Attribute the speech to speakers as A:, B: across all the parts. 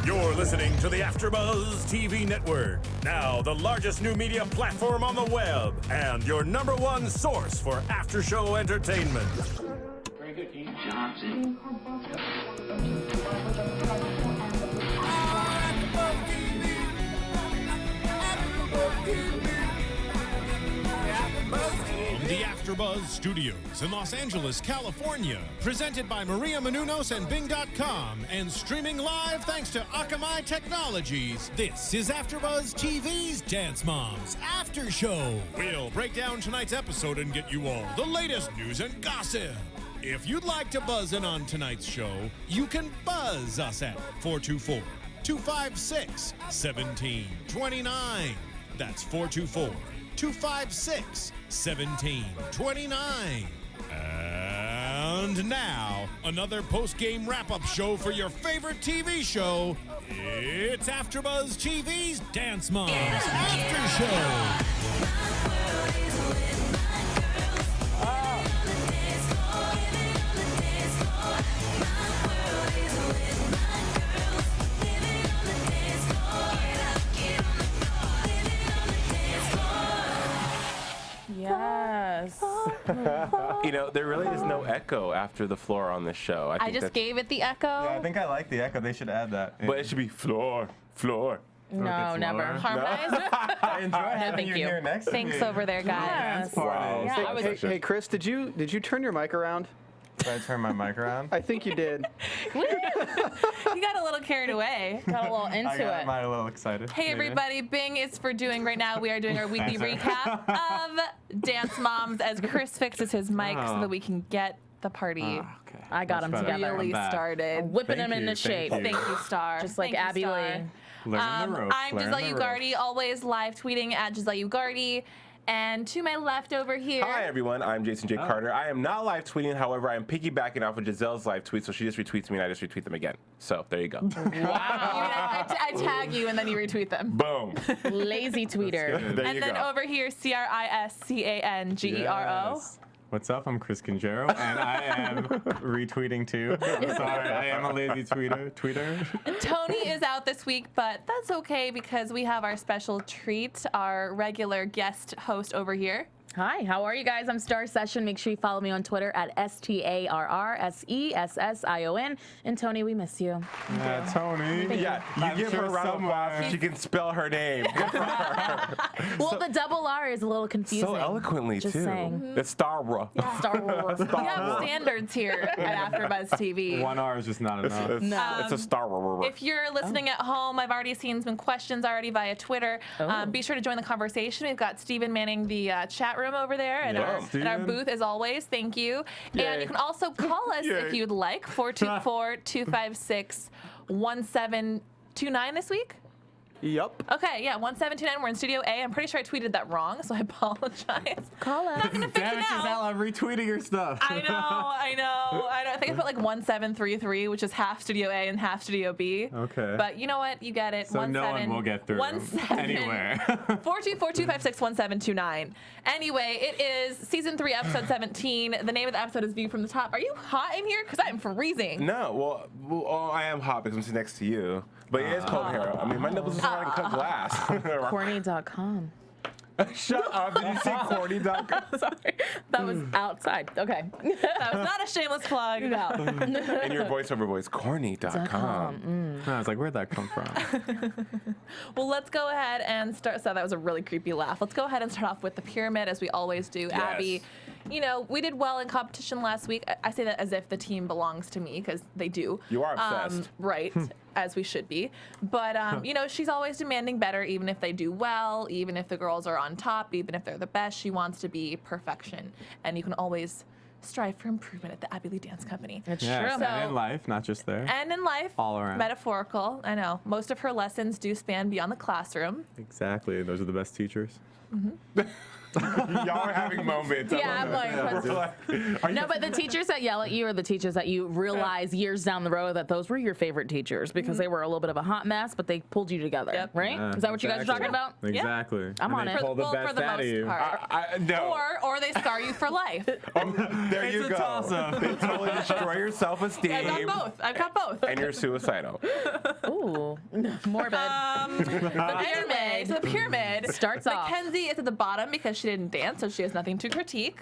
A: You're listening to the AFTERBUZZ TV network. Now, the largest new media platform on the web and your #1 source for after-show entertainment.
B: Very good, Keith Johnson.
A: The AFTERBUZZ Studios in Los Angeles, California. Presented by Maria Menounos and Bing.com and streaming live thanks to Akamai Technologies. This is AFTERBUZZ TV's Dance Moms After Show. We'll break down tonight's episode and get you all the latest news and gossip. If you'd like to buzz in on tonight's show, you can buzz us at 424-256-1729. That's 424-256-1729. And now, another post-game wrap-up show for your favorite TV show. It's AFTERBUZZ TV's Dance Moms After Show.
C: Yes.
D: You know, there really is no echo after the floor on this show.
C: I just gave it the echo.
E: Yeah, I think I like the echo. They should add that.
D: But it should be floor, floor.
C: No, never. Harmonized?
E: I enjoy having
C: thank
E: you
C: you.
E: here next to me.
C: Thanks over there, guys.
D: Wow.
C: Yeah,
F: Hey, Chris, did you turn your mic around?
E: Did I turn my mic around?
F: I think you did.
C: You got a little carried away. Got a little into
E: I got
C: it.
E: mine a little excited.
C: Hey everybody, Bing is for doing right now. We are doing our weekly recap of Dance Moms as Chris fixes his mic so that we can get the party
E: Okay.
C: I got him together. Really started. Whipping him into shape.
E: Thank you.
C: Thank you, Starr. Just like Abby Lee.
E: Learning the ropes,
C: I'm
E: learning
C: Giselle
E: the ropes.
C: Ugardi, always live tweeting at Giselle Ugardi. And to my left over here.
D: Hi, everyone. I'm Jason J. Carter. I am not live tweeting. However, I am piggybacking off of Giselle's live tweet, so she just retweets me and I just retweet them again. So there you go.
C: Wow. I tag you and then you retweet them.
D: Boom.
C: Lazy tweeter.
D: There
C: And
D: you
C: then
D: go.
C: over here, CrisCangero.
E: Yes. What's up? I'm Cris Cangero, and I am retweeting too. Sorry, I am a lazy tweeter.
C: Tony is out this week, but that's okay because we have our special treat, our regular guest host over here.
G: Hi, how are you guys? I'm Starr Session. Make sure you follow me on Twitter at StarrSession. And Tony, we miss you.
E: Yeah, Tony.
D: Yeah, you
E: I'm
D: give her a
E: sure
D: round of applause so
E: somewhere.
D: she can spell her name. Good for her.
G: Well, the double R is a little confusing.
D: So eloquently,
G: Just
D: too.
G: saying.
D: It's Star Wars.
G: Star Wars.
C: We have standards here at AfterBuzz TV.
E: One R is just not enough.
D: It's a Star Wars.
C: If you're listening at home, I've already seen some questions already via Twitter. Be sure to join the conversation. We've got Steven manning the chat room over there and,
D: Yeah.
C: our
E: Steven.
C: booth as always. Thank you. And
D: Yay.
C: you can also call us if you'd like, 424-256-1729 this week.
F: Yup.
C: Okay, yeah, 1729. We're in Studio A. I'm pretty sure I tweeted that wrong, so I apologize.
G: Call us.
C: Not gonna fix
E: Damn
C: it
E: it, Giselle,
C: now.
E: I'm retweeting your stuff.
C: I think I put like 1733, which is half Studio A and half Studio B.
E: Okay.
C: But you know what? You get it.
E: So no one will get through anywhere.
C: 424-256-1729. Anyway, it is season 3, episode 17. The name of the episode is View from the Top. Are you hot in here? Because I'm freezing.
D: No, well, I am hot because I'm sitting next to you. But it is cold here. I mean, my nipples are starting to cut glass.
G: Corny.com.
D: Shut up. Did you say corny.com?
G: Sorry. That was outside. Okay.
C: That was not a shameless plug.
G: No.
D: In your voiceover voice, corny.com.
E: I was like, where'd that come from?
C: Well, let's go ahead and start. So that was a really creepy laugh. Let's go ahead and start off with the pyramid as we always do.
D: Yes.
C: Abby, you know, we did well in competition last week. I say that as if the team belongs to me because they do.
D: You are obsessed.
C: Right, as we should be. But, you know, she's always demanding better, even if they do well, even if the girls are on top, even if they're the best. She wants to be perfection. And you can always strive for improvement at the Abby Lee Dance Company.
G: It's
E: Yeah,
G: true.
E: and in life, not just there.
C: And in life,
E: All around.
C: metaphorical, I know. Most of her lessons do span beyond the classroom.
E: Exactly. Those are the best teachers.
D: Y'all are having moments.
G: Yeah, I'm like, no, but the teachers that yell at you are the teachers that you realize years down the road that those were your favorite teachers because they were a little bit of a hot mess, but they pulled you together,
C: Yep.
G: right?
E: Yeah,
G: Is that what you guys are talking about?
E: Exactly.
G: I'm on
E: they
G: it.
E: pull the
C: Well,
E: best
C: for the
E: out of you.
C: most part.
D: No.
C: Or they scar you for life.
D: There
E: It's
D: you
E: a
D: go.
E: toss-up.
D: They totally destroy your self-esteem.
C: I've got both. I've got both.
D: And you're suicidal.
G: Ooh, morbid.
C: Anyway, so the pyramid
G: Starts off.
C: Mackenzie is at the bottom because she didn't dance, so she has nothing to critique.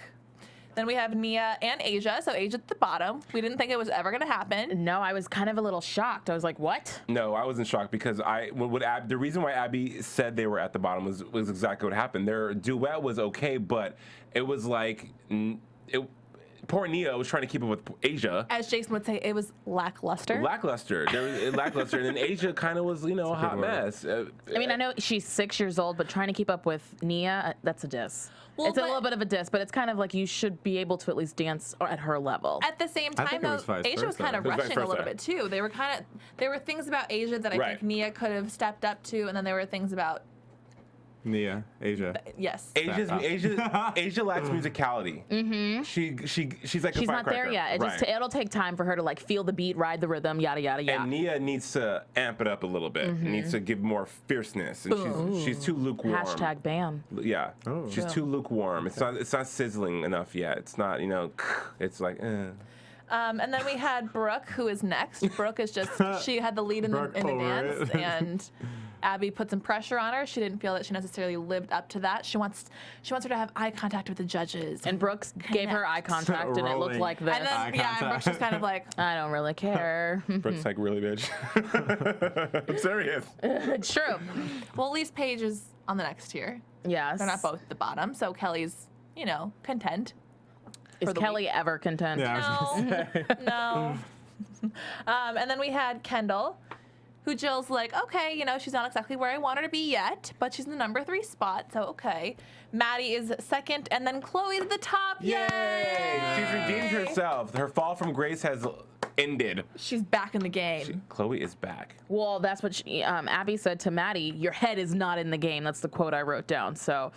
C: Then we have Nia and Asia. So Asia's at the bottom. We didn't think it was ever going to happen.
G: No, I was kind of a little shocked. I was like, what?
D: No, I wasn't shocked because the reason why Abby said they were at the bottom was exactly what happened. Their duet was okay, but it was like poor Nia was trying to keep up with Asia.
C: As Jason would say, it was lackluster.
D: Lackluster. There was lackluster, and then Asia kind of was, a hot
E: word.
D: mess.
G: I mean, I know she's 6 years old, but trying to keep up with Nia, that's a diss.
C: Well,
G: it's a
C: but-
G: little bit of a diss, but it's kind of like you should be able to at least dance at her level.
C: At the same
E: I
C: time,
E: think it
C: though,
E: was vice
C: Asia was
E: versa.
C: kind of
D: It was vice
C: rushing a little
D: versa.
C: bit too. There were things about Asia that I
D: Right.
C: think Nia could have stepped up to, and then there were things about
E: Nia, Asia.
C: yes.
D: Asia lacks musicality. Mm-hmm. She's like a
G: She's not there
D: firecracker.
G: yet. It'll take time for her to like feel the beat, ride the rhythm, yada yada yada.
D: And Nia needs to amp it up a little bit. Needs to give more fierceness. And she's too lukewarm.
G: Hashtag ban.
D: Yeah.
E: Oh.
D: She's too lukewarm. It's not sizzling enough yet. It's not, it's like,
C: And then we had Brooke, who is next. Brooke is just she had the lead in the
E: Brooke
C: in the
E: over
C: dance,
E: it.
C: and Abby put some pressure on her. She didn't feel that she necessarily lived up to that. She wants her to have eye contact with the judges.
G: And Brooks gave her eye contact, and it looked
E: Rolling.
G: like this.
C: And then
E: Eye
C: and Brooke's
E: contact.
C: just kind of like,
G: I don't really care.
D: Brooke's like, really, bitch? I'm serious.
G: It's true.
C: well, at least Paige is on the next tier.
G: Yes.
C: They're not both at the bottom, so Kelly's content.
G: Is
C: for the
G: Kelly ever content?
E: Yeah, I was gonna say.
C: No. And then we had Kendall, who Jill's like, okay, she's not exactly where I want her to be yet, but she's in the number 3 spot, so okay. Maddie is second, and then Chloe's at the top.
D: Yay! She's redeemed herself. Her fall from grace has ended.
C: She's back in the game.
D: Chloe is back.
G: Well, that's what Abby said to Maddie. Your head is not in the game. That's the quote I wrote down. So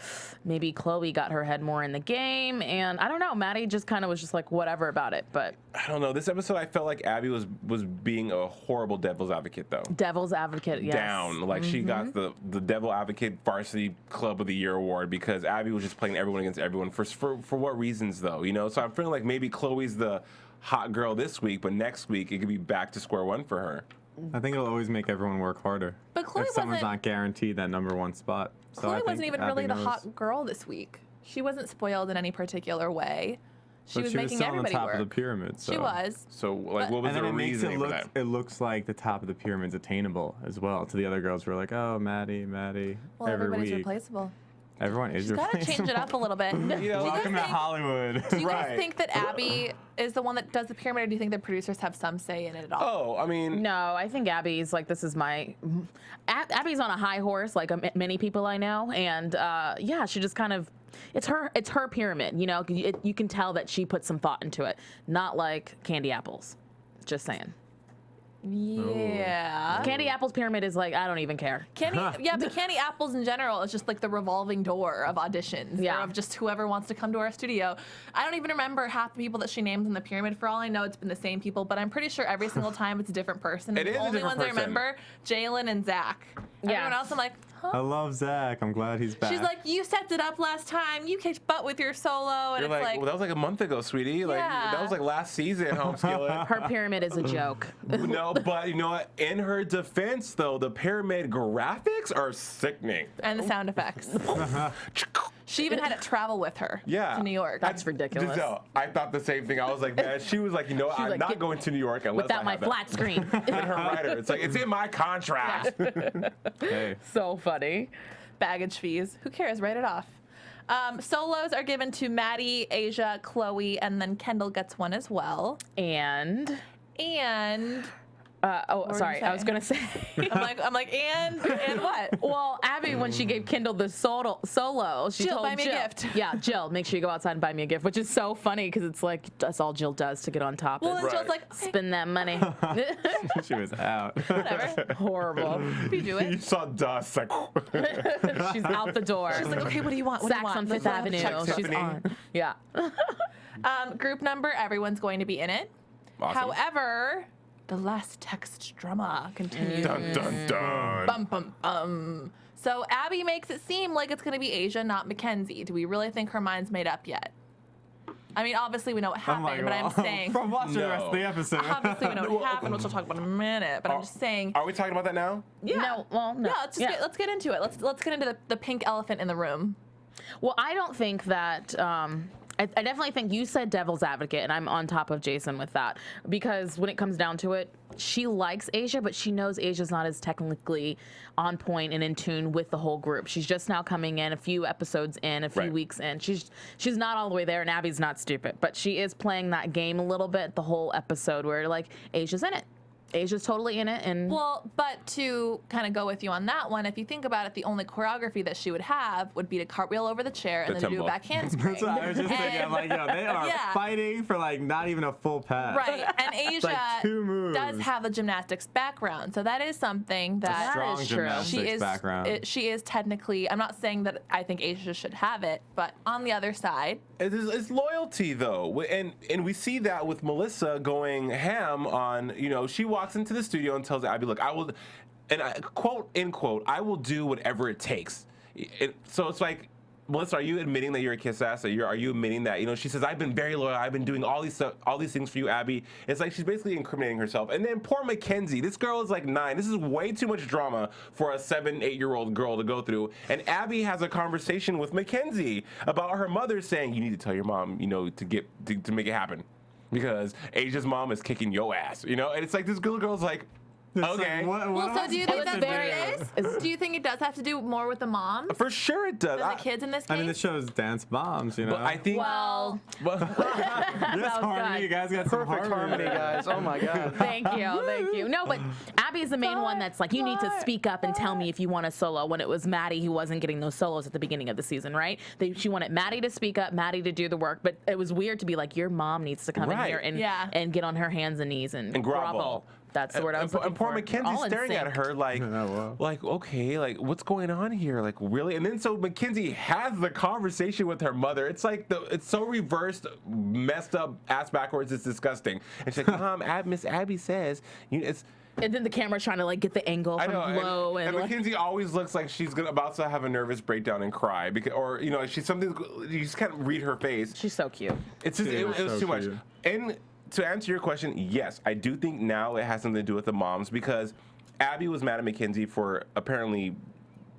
G: maybe Chloe got her head more in the game, and I don't know. Maddie just kind of was just like whatever about it. But
D: I don't know. This episode, I felt like Abby was being a horrible devil's advocate, though.
G: devil's advocate, yes.
D: Down. Like she got the devil advocate varsity club of the year award because Abby was just playing everyone against everyone. For what reasons though? So I'm feeling like maybe Chloe's the hot girl this week, but next week it could be back to square one for her.
E: I think it'll always make everyone work harder.
C: But Chloe
E: if someone's
C: wasn't-
E: not guaranteed that number 1 spot. So I
C: Chloe
E: think
C: wasn't even
E: Abby
C: really the
E: knows.
C: hot girl this week. She wasn't spoiled in any particular way. She
E: But
C: was
E: she was
C: making
E: still on the
C: everybody
E: top
C: work.
E: of the pyramid. So.
C: She was.
D: So like, what was
E: And then
D: the
E: it makes
D: reasoning
E: it
D: for that?
E: it looks like the top of the pyramid's attainable as well to the other girls who are like, oh, Maddie,
C: Well,
E: every
C: everybody's
E: week.
C: replaceable.
E: Everyone is
C: She's got to
E: replaceable.
C: change it up a little bit. Do you guys
E: Welcome to
C: think-
E: Hollywood.
C: Do you guys
D: Right.
C: think that Abby is the one that does the pyramid, or do you think the producers have some say in it at all?
D: Oh, I mean,
G: No, I think Abby's like, this is my. Abby's on a high horse, like many people I know, and yeah, she just kind of. It's her pyramid, you can tell that she put some thought into it, not like Candy Apples. Just saying.
C: Yeah.
G: Candy Apples pyramid is like, I don't even care.
C: Yeah, but Candy Apples in general is just like the revolving door of auditions.
G: Yeah.
C: Or of just whoever wants to come to our studio. I don't even remember half the people that she names in the pyramid. For all I know, it's been the same people, but I'm pretty sure every single time it's a different person.
D: It
C: And
D: is
C: the
D: a
C: only
D: different
C: ones I
D: person.
C: remember, Jalen and Zach.
G: Yeah.
C: Everyone else, I'm like, huh?
E: I love Zach. I'm glad he's back.
C: She's like, you stepped it up last time. You kicked butt with your solo. And
D: you're
C: it's
D: like, well, that was like a month ago, sweetie. Like
C: Yeah.
D: that was like last season, home skillet.
G: Her pyramid is a joke.
D: No, but you know what? In her defense, though, the pyramid graphics are sickening.
C: and the sound effects. She even had it travel with her
D: Yeah.
C: to New York.
G: That's ridiculous.
D: Giselle, I thought the same thing. I was like, man, she was like, I'm
G: like,
D: not
G: "Get-
D: going to New York unless
G: Without
D: I
G: my
D: have that."
G: flat screen.
D: In her writer, it's like, it's in my contract.
E: hey,
G: So funny.
C: Baggage fees. Who cares? Write it off. Solos are given to Maddie, Asia, Chloe, and then Kendall gets one as well.
G: And
C: And
G: Sorry, I was gonna say.
C: I'm like, and what?
G: Well, Abby, when she gave Kendall the solo, she
C: Jill,
G: told
C: buy me a
G: Jill,
C: gift.
G: Yeah, Jill, make sure you go outside and buy me a gift, which is so funny because it's like that's all Jill does to get on top.
C: Well,
G: is
C: and Jill's like, okay,
G: spend that money.
E: She was out.
C: whatever.
G: Horrible.
C: If you do
D: You
C: it.
D: saw dust like.
G: She's out the door.
C: She's like, okay, what do you want? What do you
G: Saks
C: want?
G: on Fifth
C: Let's
G: Avenue.
C: check
G: She's
D: Tiffany.
G: on. Yeah.
C: Group number, everyone's going to be in it.
D: Awesome.
C: However, the last text drama continues.
D: Dun dun dun.
C: Bum, bum, bum. So Abby makes it seem like it's going to be Asia, not Mackenzie. Do we really think her mind's made up yet? I mean, obviously we know what happened, but I'm saying
E: From watching the rest of the
D: No.
E: episode.
C: obviously we know what happened, which we'll talk about in a minute. But I'm just saying,
D: Are we talking about that now?
C: yeah,
G: No, well, no.
C: yeah. Let's get into it. Let's get into the pink elephant in the room.
G: Well, I don't think that. I definitely think you said devil's advocate, and I'm on top of Jason with that. Because when it comes down to it, she likes Asia, but she knows Asia's not as technically on point and in tune with the whole group. She's just now coming in, a few episodes in, a few
D: Right.
G: weeks in. She's not all the way there, and Abby's not stupid. But she is playing that game a little bit the whole episode where, like, Asia's in it. Asia's totally in it, and
C: Well, but to kind of go with you on that one, if you think about it, the only choreography that she would have would be to cartwheel over the chair and
D: The
C: then to do a
D: tempo.
C: back handspring.
E: That's what I was just thinking. I'm like, yo, they are
C: Yeah.
E: fighting for like not even a full pass.
C: Right, and Asia
E: like 2 moves.
C: does have a gymnastics background, so that is something that
E: Strong
G: is true.
E: gymnastics
C: she is.
E: background.
C: She is technically. I'm not saying that I think Asia should have it, but on the other side,
D: It's loyalty though, and we see that with Melissa going ham on. She walks into the studio and tells Abby, "Look, I will," and quote end quote, "I will do whatever it takes." So it's like, Melissa, are you admitting that you're a kiss ass? Are you admitting that she says, "I've been very loyal. I've been doing all these things for you, Abby." It's like she's basically incriminating herself. And then poor Mackenzie. This girl is like 9. This is way too much drama for a 7-8-year-old girl to go through. And Abby has a conversation with Mackenzie about her mother saying, "You need to tell your mom, to make it happen, because Asia's mom is kicking your ass." And it's like this little girl's like,
E: It's
D: okay.
E: Like, what
C: well,
E: am
C: so
E: I
C: do you
E: supposed
C: think
E: to
C: that's
E: do?
C: what it is? Do you think it does have to do more with the moms
D: For sure it does.
C: than the kids in this case?
E: I mean, the show's Dance Moms,
D: But I think.
G: well,
D: Well,
E: Yes,
G: was
E: harmony.
G: good.
E: You guys got some
F: Perfect harmony, guys. Oh my God.
G: thank you. No, but Abby is the main one that's like, you need to speak up and tell me if you want a solo. When it was Maddie who wasn't getting those solos at the beginning of the season, right? She wanted Maddie to speak up, Maddie to do the work, but it was weird to be like, your mom needs to come in
D: Right.
G: here and
C: Yeah.
G: and get on her hands and knees and
D: grovel.
G: That's the word I was looking
D: and poor
G: for.
D: Mackenzie's
G: All in
D: staring at
G: sync.
D: her like,
E: wow.
D: okay, like what's going on here? Like really? And then so Mackenzie has the conversation with her mother. It's like it's so reversed, messed up, ass backwards. It's disgusting. And she's like, "Mom, Miss Abby says it's."
G: And then the camera's trying to like get the angle
D: I
G: from
D: know,
G: low
D: and
G: like,
D: Mackenzie always looks like she's about to have a nervous breakdown and cry because, or she's something. You just can't read her face.
G: she's so cute.
D: It's just,
E: She
D: it
E: is
D: was
E: so
D: too much.
E: cute.
D: And to answer your question, yes, I do think now it has something to do with the moms because Abby was mad at Mackenzie for apparently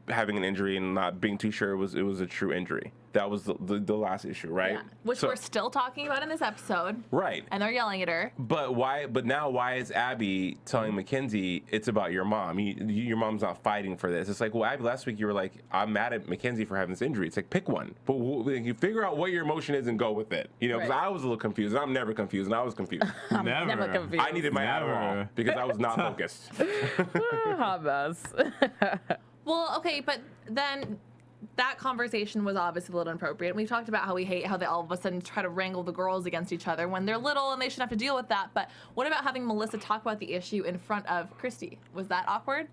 D: having an injury and not being too sure it was a true injury. That was the last issue, right?
C: Yeah. Which
D: So-
C: we're still talking about in this episode.
D: right.
C: And they're yelling at her.
D: But why? But now, why is Abby telling Mackenzie it's about your mom? Your mom's not fighting for this. It's like, well, Abby, last week you were like, I'm mad at Mackenzie for having this injury. It's like, pick one. But you figure out what your emotion is and go with it. Because
G: Right.
D: I was a little confused. And I'm never confused, and I was confused.
G: Never confused.
D: I needed my Adderall because I was not focused.
G: Hot mess.
C: Well, okay, but then that conversation was obviously a little inappropriate. We've talked about how we hate how they all of a sudden try to wrangle the girls against each other when they're little and they shouldn't have to deal with that. But what about having Melissa talk about the issue in front of Christi? Was that awkward?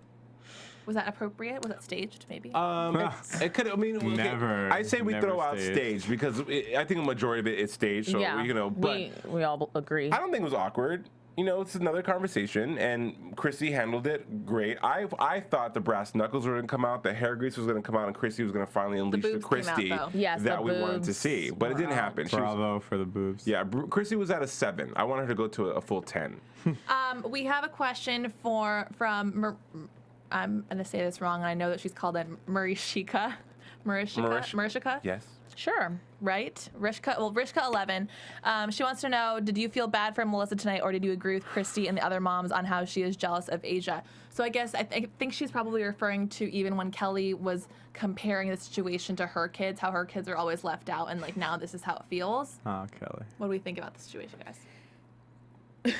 C: Was that appropriate? Was that staged, maybe?
D: It could. I mean, okay,
E: Never-
D: I say we
E: never
D: throw out
E: staged.
D: stage because I think a majority of it is staged. So
G: yeah,
D: but
G: we all agree.
D: I don't think it was awkward. It's another conversation, and Christi handled it great. I thought the brass knuckles were going to come out, the hair grease was going to come out, and Christi was going to finally unleash the
C: boobs came out,
D: Christi
C: though.
G: Yes,
D: that
G: the
D: we wanted to
G: boobs
D: see. But it didn't happen. She was,
E: Bravo for the boobs.
D: yeah, Christi was at a 7. I want her to go to a full 10.
C: We have a question from I'm going to say this wrong, and I know that she's called Marishika. Marishika?
D: Yes.
G: Sure.
C: Right? Rishka 11. She wants to know, did you feel bad for Melissa tonight, or did you agree with Christi and the other moms on how she is jealous of Asia? So I guess I think she's probably referring to even when Kelly was comparing the situation to her kids, how her kids are always left out, and like now this is how it feels.
E: Oh, Kelly.
C: What do we think about the situation, guys?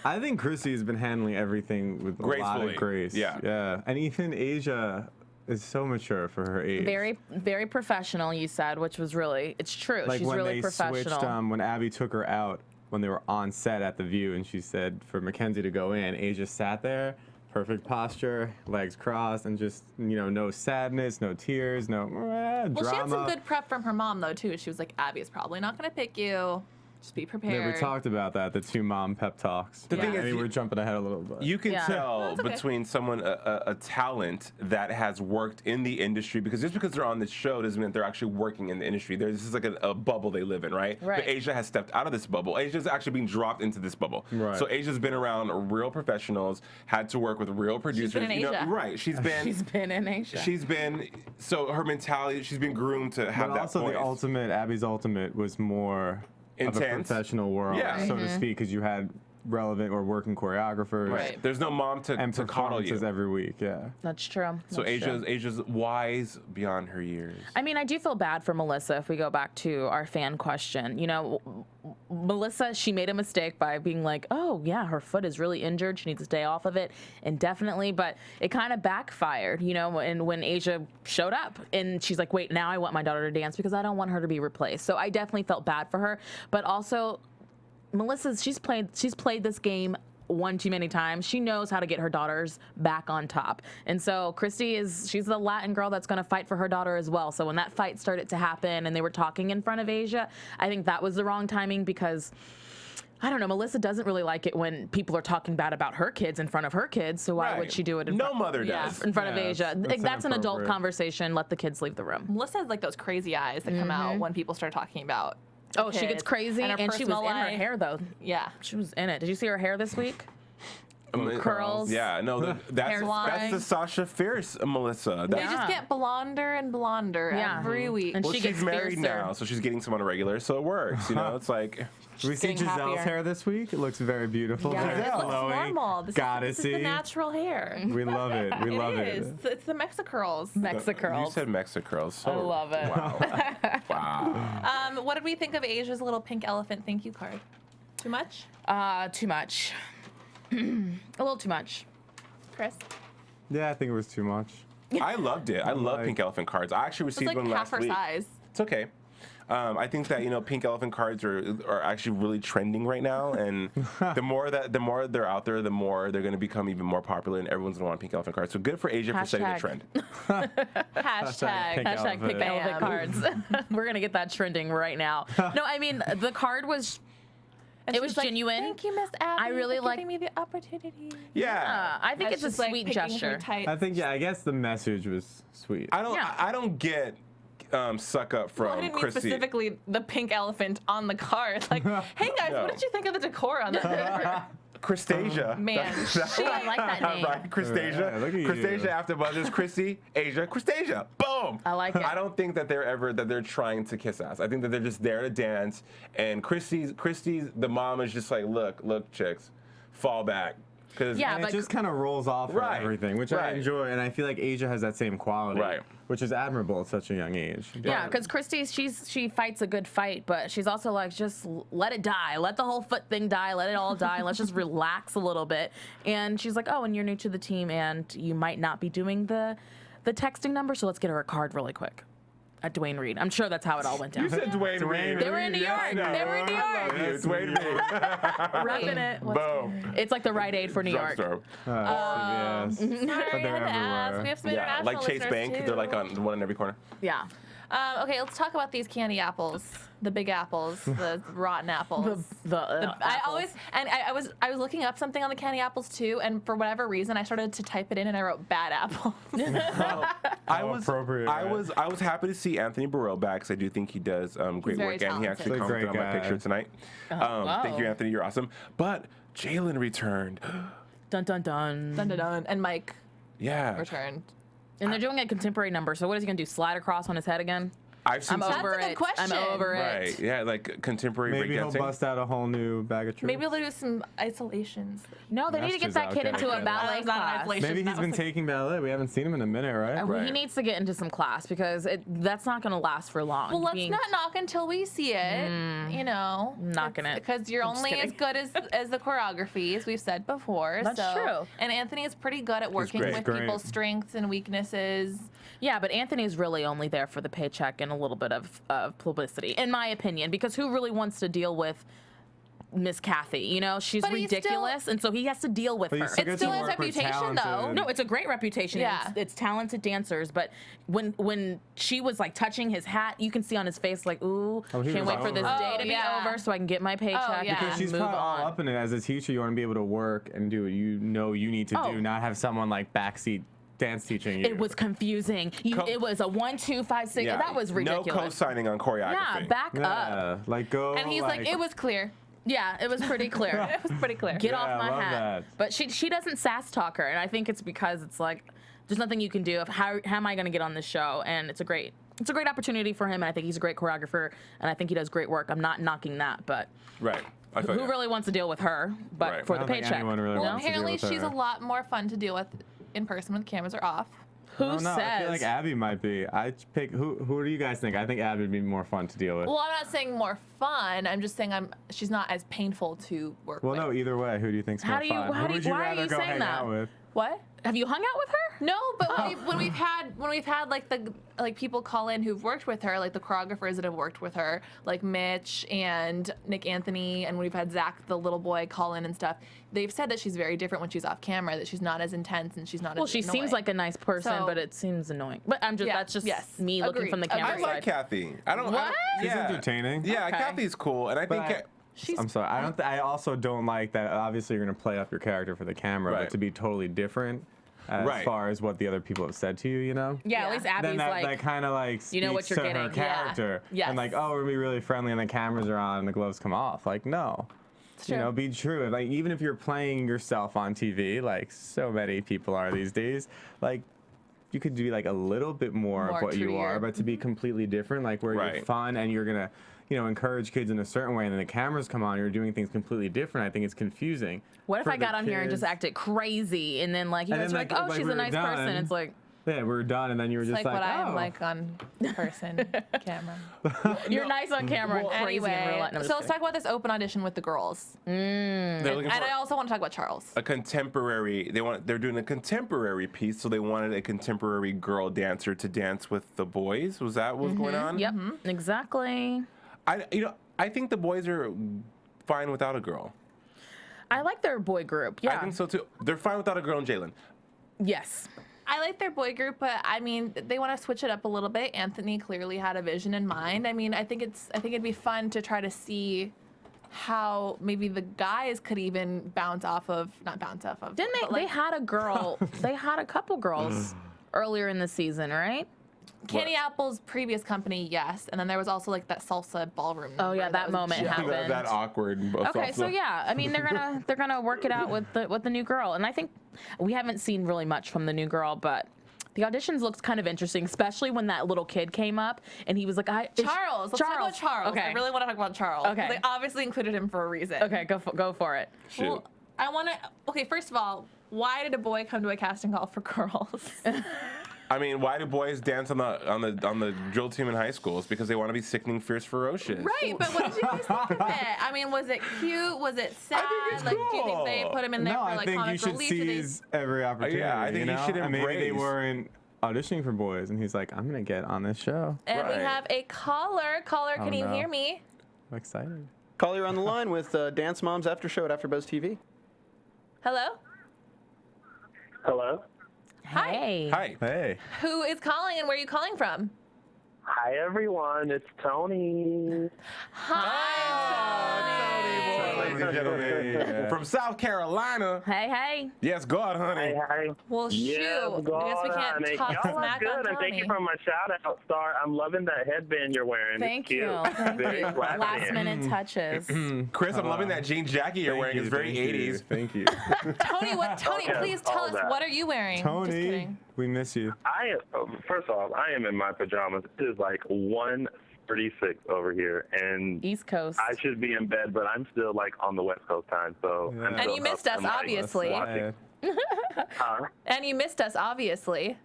E: I think Christi has been handling everything with a lot of
D: Gracefully.
E: grace.
D: Yeah.
E: Yeah. And even Asia is so mature for her age.
G: Very, very professional, you said, which was really, it's true.
E: Like
G: She's
E: when
G: really
E: they
G: professional.
E: switched, when Abby took her out, when they were on set at The View, and she said for Mackenzie to go in, Asia sat there, perfect posture, legs crossed, and just, no sadness, no tears, no drama.
C: Well, she had some good prep from her mom, though, too. She was like, Abby's probably not going to pick you. Just be prepared.
E: Yeah, we talked about that, the 2 mom pep talks.
D: The thing
E: I
D: is,
E: mean, we're jumping ahead a little bit.
D: You can
G: Yeah.
D: tell
C: No, it's okay.
D: between someone, a talent that has worked in the industry, because just because they're on this show doesn't mean they're actually working in the industry. This is like a bubble they live in, right?
G: Right.
D: But Asia has stepped out of this bubble. Asia's actually being dropped into this bubble.
E: Right.
D: So Asia's been around real professionals, had to work with real producers.
C: been in Asia.
D: Right. She's been.
G: She's been in Asia.
D: She's been. So her mentality, she's been groomed to have
E: But
D: that
E: also
D: poise.
E: the ultimate, Abby's ultimate was more of a
D: Intense.
E: professional world,
D: Yeah.
E: so to speak, because you had relevant or working choreographers
C: Right.
D: There's no mom to
E: and
D: coddle
E: performances
D: you.
E: every week. Yeah.
G: That's true.
D: So
G: That's true.
D: Asia's wise beyond her years.
G: I mean, I do feel bad for Melissa if we go back to our fan question. Melissa, she made a mistake by being like, oh, yeah, her foot is really injured. She needs to stay off of it indefinitely. But it kind of backfired, and when Asia showed up and she's like, wait, now I want my daughter to dance because I don't want her to be replaced. So I definitely felt bad for her. But also, Melissa, she's played this game one too many times. She knows how to get her daughters back on top. And so Christi she's the Latin girl that's going to fight for her daughter as well. So when that fight started to happen and they were talking in front of Asia, I think that was the wrong timing because I don't know, Melissa doesn't really like it when people are talking bad about her kids in front of her kids. So why
D: Right.
G: would she do it in
D: No
G: front
D: mother does.
G: in front of
E: Yeah,
G: Asia?
E: that's
G: That's an adult
E: inappropriate.
G: conversation. Let the kids leave the room.
C: Melissa has like those crazy eyes that come out when people start talking about.
G: Oh, she gets
C: kids
G: crazy
C: her
G: and she was
C: personal
G: in her
C: life.
G: hair though.
C: Yeah.
G: She was in it. Did you see her hair this week? Curls.
D: Yeah, no,
C: Hair
D: that's
C: flying.
D: the Sasha Fierce Melissa. That's,
C: They just get blonder and blonder
G: Yeah.
C: every week.
G: And
D: well,
G: she
D: she's
G: gets
D: married
G: fiercer.
D: now, so she's getting some on a regular, so it works. It's like
E: We see
C: getting
E: Giselle's
C: happier.
E: hair this week. It looks very beautiful.
C: Yeah,
E: very
C: it looks
E: flowy,
C: normal. This is the
E: goddessy.
C: natural hair.
E: We love it. We love
C: It
E: it.
C: is. It's the Mexicurls.
D: you
G: Mexicurls.
D: said Mexicurls. So,
G: I love it.
D: Wow. Wow.
C: What did we think of Asia's little pink elephant thank you card? Too much?
G: Too much. A little too much.
C: Chris?
E: Yeah, I think it was too much.
D: I loved it. I love
E: Like-
D: pink elephant cards. I actually
C: It's
D: received
C: like
D: one
C: half
D: last
C: her
D: week.
C: size.
D: It's okay. I think that pink elephant cards are actually really trending right now, and the more they're out there, the more they're going to become even more popular, and everyone's going to want pink elephant cards. So good for Asia for setting the
G: Hashtag.
D: trend.
C: Hashtag.
E: pink
G: Hashtag pink
C: Bam.
G: elephant cards. We're gonna get that trending right now. No, I mean the card was.
C: And
G: It
C: she
G: was
C: like,
G: genuine.
C: Thank you, Miss Abby.
G: I really
C: for
G: like-
C: giving me the opportunity.
D: Yeah.
G: I think
C: That's
G: it's a
C: just, like,
G: sweet
C: picking her
G: gesture.
C: tight.
E: I think, I guess the message was sweet.
G: Yeah.
D: I don't get suck up from
C: Well, I didn't mean
D: Christi.
C: specifically the pink elephant on the card. Like, hey guys,
D: No.
C: what did you think of the decor on that?
D: Christasia.
C: Man,
G: Ooh, I like that name.
D: Right, Christasia.
E: Yeah, look at you.
D: Christasia AFTERBUZZ is Christi, Asia, Christasia. Boom.
G: I like it.
D: I don't think that they're trying to kiss ass. I think that they're just there to dance. And Christi's the mom is just like, look, chicks, fall back. Cause
G: Yeah,
E: And
G: but
E: it just kind of rolls off of
D: Right,
E: everything, which
D: right.
E: I enjoy, and I feel like Asia has that same quality,
D: Right.
E: which is admirable at such a young age.
G: Yeah, because Christi, she fights a good fight, but she's also like, just let it die. Let the whole foot thing die. Let it all die. Let's just relax a little bit. And she's like, oh, and you're new to the team, and you might not be doing the texting number, so let's get her a card really quick. At Dwayne Reed. I'm sure that's how it all went down.
D: You said Dwayne Reed.
G: They were in New
E: Yes,
G: York.
E: I know.
G: They were in New
D: I
G: York.
D: love you, Dwayne Reed.
G: Repping it.
D: Boom.
G: It's like the Rite Aid for New York.
D: Drugstore.
E: Yes.
C: Sorry,
E: But
C: I
E: they're
C: had to ask.
E: everywhere.
C: We have some
D: Yeah,
C: international
D: like Chase
C: listeners,
D: Bank.
C: too.
D: They're like on one in every corner.
G: Yeah.
C: Okay, let's talk about these candy apples, the big apples, the rotten apples. I
G: apples.
C: always and I was looking up something on the candy apples too, and for whatever reason I started to type it in and I wrote bad apple.
D: I
E: How
D: was
E: appropriate,
D: I
E: right?
D: was happy to see Anthony Burrell back because I do think he does great
C: very
D: work, and he
C: talented.
D: actually
E: He's a
D: commented
E: great
D: on my
E: guy.
D: picture tonight. Thank you,
G: wow.
D: Anthony. You're awesome. But Jalen returned.
G: Dun dun dun.
C: Dun dun dun. And Mike
D: Yeah.
C: returned.
G: And they're doing a contemporary number, so what is he gonna do? Slide across on his head again?
D: I've seen
G: I'm
D: some-
G: over
C: That's a good
G: it.
C: question.
G: I'm over it.
D: Right,
G: Right.
D: yeah, like
C: That's a good question.
G: over it.
D: Right, yeah, like contemporary
E: Maybe he'll
D: breakdancing.
E: bust out a whole new bag of tricks.
C: Maybe they'll do some isolations.
G: No, they need to get that kid into a ballet
C: That's not an
G: class.
C: isolation.
E: Maybe
C: That
E: he's
C: was
E: been
C: like-
E: taking ballet. We haven't seen him in a minute, right?
G: Well, he
D: Right.
G: needs to get into some class because that's not going to last for long.
C: Well, let's not knock until we see it. You know,
G: Knocking it.
C: because you're
G: I'm just
C: only as
G: kidding.
C: good as the choreography, as we've said before.
G: That's
C: so.
G: true.
C: And Anthony is pretty good at working
D: great.
C: with
E: Great.
C: people's strengths and weaknesses.
G: Yeah, but Anthony's really only there for the paycheck and a little bit of publicity, in my opinion, because who really wants to deal with Miss Cathy? You know, she's
C: But he's still-
G: ridiculous, and so he has to deal with
E: But
G: her.
E: he still
C: It's
E: gets
C: still
E: to
C: his
E: work with
C: reputation, though.
E: talented-
G: No, it's a great reputation.
C: Yeah.
G: It's talented dancers, but when she was like touching his hat, you can see on his face like, ooh,
E: Oh, he
G: can't
E: was
G: wait for this
E: over it.
G: day
C: Oh,
G: to
C: yeah.
G: be over so I can get my paycheck
C: yeah.
E: Because
G: and
E: she's
G: move
E: probably
G: on.
E: all up in it. As a teacher, you want to be able to work and do what you know you need to
G: Oh.
E: do, not have someone like backseat dance teaching you.
G: It was confusing. It was a 1, 2, 5, 6.
D: Yeah,
G: That was ridiculous.
D: No co-signing on choreography.
G: Yeah, back up.
E: Yeah, like go.
C: And he's like, it was clear.
G: Yeah, it was pretty clear.
C: It was pretty clear.
G: Get
E: Yeah,
G: off
E: I
G: my
E: love
G: hat.
E: that.
G: But she doesn't sass talk her, and I think it's because it's like there's nothing you can do. Of how am I going to get on this show? And it's a great opportunity for him, and I think he's a great choreographer, and I think he does great work. I'm not knocking that, but
D: Right. I feel
G: who
D: you.
G: really wants to deal with her? But
D: Right.
G: for
E: I
G: the
E: don't think
G: paycheck,
E: anyone really
C: Well,
E: wants to deal
C: apparently
E: with
C: she's
E: her.
C: a lot more fun to deal with in person when the cameras are off.
G: who
E: I don't know.
G: says?
E: I feel like Abby might be. I pick who do you guys think? I think Abby would be more fun to deal with.
C: Well, I'm not saying more fun. I'm just saying she's not as painful to work
E: Well,
C: with.
E: no, either way, who do you think's
G: How
E: more
G: do you-
E: fun?
G: how
E: Who
G: do you-
E: would you
G: why are
E: rather
G: you
E: go
G: saying
E: hang
G: that?
E: out with?
C: What?
G: Have you hung out with her?
C: No, but when we've had like people call in who've worked with her, like the choreographers that have worked with her, like Mitch and Nick Anthony, and when we've had Zach, the little boy, call in and stuff, they've said that she's very different when she's off camera, that she's not as intense and she's not
G: Well,
C: as
G: she
C: annoying.
G: seems like a nice person,
C: So-
G: but it seems annoying. But that's just
C: yes,
G: me looking
C: agreed,
G: from the
C: agreed.
G: camera
D: I
G: side.
D: like Cathy. I don't.
G: What?
E: She's entertaining.
D: Yeah,
G: Okay.
D: Cathy's cool, and I
E: But
D: think.
E: I'm sorry. I don't. I also don't like that. Obviously, you're gonna play up your character for the camera,
D: Right.
E: but to be totally different as
D: Right.
E: far as what the other people have said to you, you know.
G: Yeah,
C: Yeah.
G: at least
E: Then
G: Abby's
E: that
G: like,
E: kind of like
G: you know what
E: speaks
G: you're
E: to her
G: getting. Yeah.
E: character.
C: Yes.
E: And like, oh, we're gonna be really friendly, and the cameras are on, and the gloves come off. Like, no.
C: true.
E: You know, be true. Like, even if you're playing yourself on TV, like so many people are these days, like. You could do like a little bit more
C: More
E: of what
C: true
E: you
C: to
E: are,
C: your-
E: but to be completely different, like where you're
D: Right.
E: fun and you're gonna, encourage kids in a certain way, and then the cameras come on, you're doing things completely different. I think it's confusing.
G: what if
E: for
G: I
E: the
G: got on here and just
E: kids.
G: acted crazy, and then like you
E: And
G: guys
E: then,
G: are like,
E: like-
G: oh,
E: like
G: she's
E: we
G: a
E: were
G: nice person.
E: done.
G: It's like
E: Yeah, we were done, and then you were
C: It's
E: just
C: like what I
E: oh.
C: am like on person camera.
G: you're nice on camera and crazy in real
C: Anyway,
G: life. No, I'm
C: so
G: just
C: let's talk about this open audition with the girls.
D: They're looking
C: And
D: for
C: I also want to talk about Charles.
D: a contemporary. They're doing a contemporary piece, so they wanted a contemporary girl dancer to dance with the boys. Was that what was going on?
G: Yep, exactly.
D: I think the boys are fine without a girl.
G: I like their boy group. Yeah.
D: I think so too. They're fine without a girl and Jalen.
G: Yes.
C: I like their boy group, but I mean, they want to switch it up a little bit. Anthony clearly had a vision in mind. I mean, I think it'd be fun to try to see how maybe the guys could even not bounce off of.
G: Didn't they?
C: but,
G: They
C: like,
G: had a girl. They had a couple girls earlier in the season, right?
C: Candy Apple's previous company, yes, and then there was also like that salsa ballroom.
G: Oh, yeah,
C: number
G: that
C: was
G: moment
C: just-
G: happened.
D: That awkward.
G: Okay, so yeah, I mean they're gonna work it out with the new girl, and I think we haven't seen really much from the new girl, but the auditions looked kind of interesting, especially when that little kid came up and he was like,
C: Charles. Let's talk about Charles.
G: Okay.
C: I really want to talk about Charles.
G: Okay.
C: They obviously included him for a reason.
G: Okay, go for it.
D: Shoot.
C: Well, I want to. Okay, first of all, why did a boy come to a casting call for girls?
D: I mean, why do boys dance on the drill team in high school? It's because they want to be sickening, fierce, ferocious.
C: Right, but what did you guys think of it? I mean, was it cute? Was it sad?
D: it's
C: Like, do you think they
D: cool.
C: put him in there
E: No,
C: for
E: I
C: like
E: think you
C: comic
E: should
C: relief? Do they-
E: seize every opportunity.
D: I think you should
E: And maybe they
D: embrace.
E: weren't auditioning for boys, and he's like, I'm gonna get on this show.
C: And we
D: Right.
C: have a caller. Caller, can you
E: no.
C: hear me?
E: I'm excited.
F: Call you on the line with Dance Moms After Show at AfterBuzz TV.
C: Hello?
H: Hello.
G: Hey.
D: Hi.
E: Hey.
C: Who is calling and where are you calling from?
H: Hi, everyone. It's Tony.
C: Hi, Tony.
D: ladies and gentlemen. From South Carolina.
G: Hey, hey.
D: Yes, God, honey.
H: Hey.
C: Well, shoot. I guess we can't talk
H: Y'all look
C: smack
H: good,
C: on
H: and thank you
C: Tony.
H: for my shout out, Starr. I'm loving that headband you're wearing.
G: Thank
H: It's cute.
G: you. Thank
H: Very
G: you.
H: flattering.
G: Last minute touches.
D: Chris, I'm loving that jean jacket you're wearing. It's very 80s.
E: Thank you.
C: Tony, Tony,
H: Okay,
C: please tell
H: all
C: us,
H: that.
C: what are you wearing? Just
E: Tony,
C: kidding.
E: we miss you.
H: First off, I am in my pajamas. It is like 1:36 over here, and
G: East Coast.
H: I should be in bed, but I'm still like on the West Coast time. So
E: Yeah.
H: I'm
C: And
H: still
C: you missed
H: up.
C: us,
H: I'm, like,
C: obviously.
H: watching. Huh?
C: And you missed us, obviously.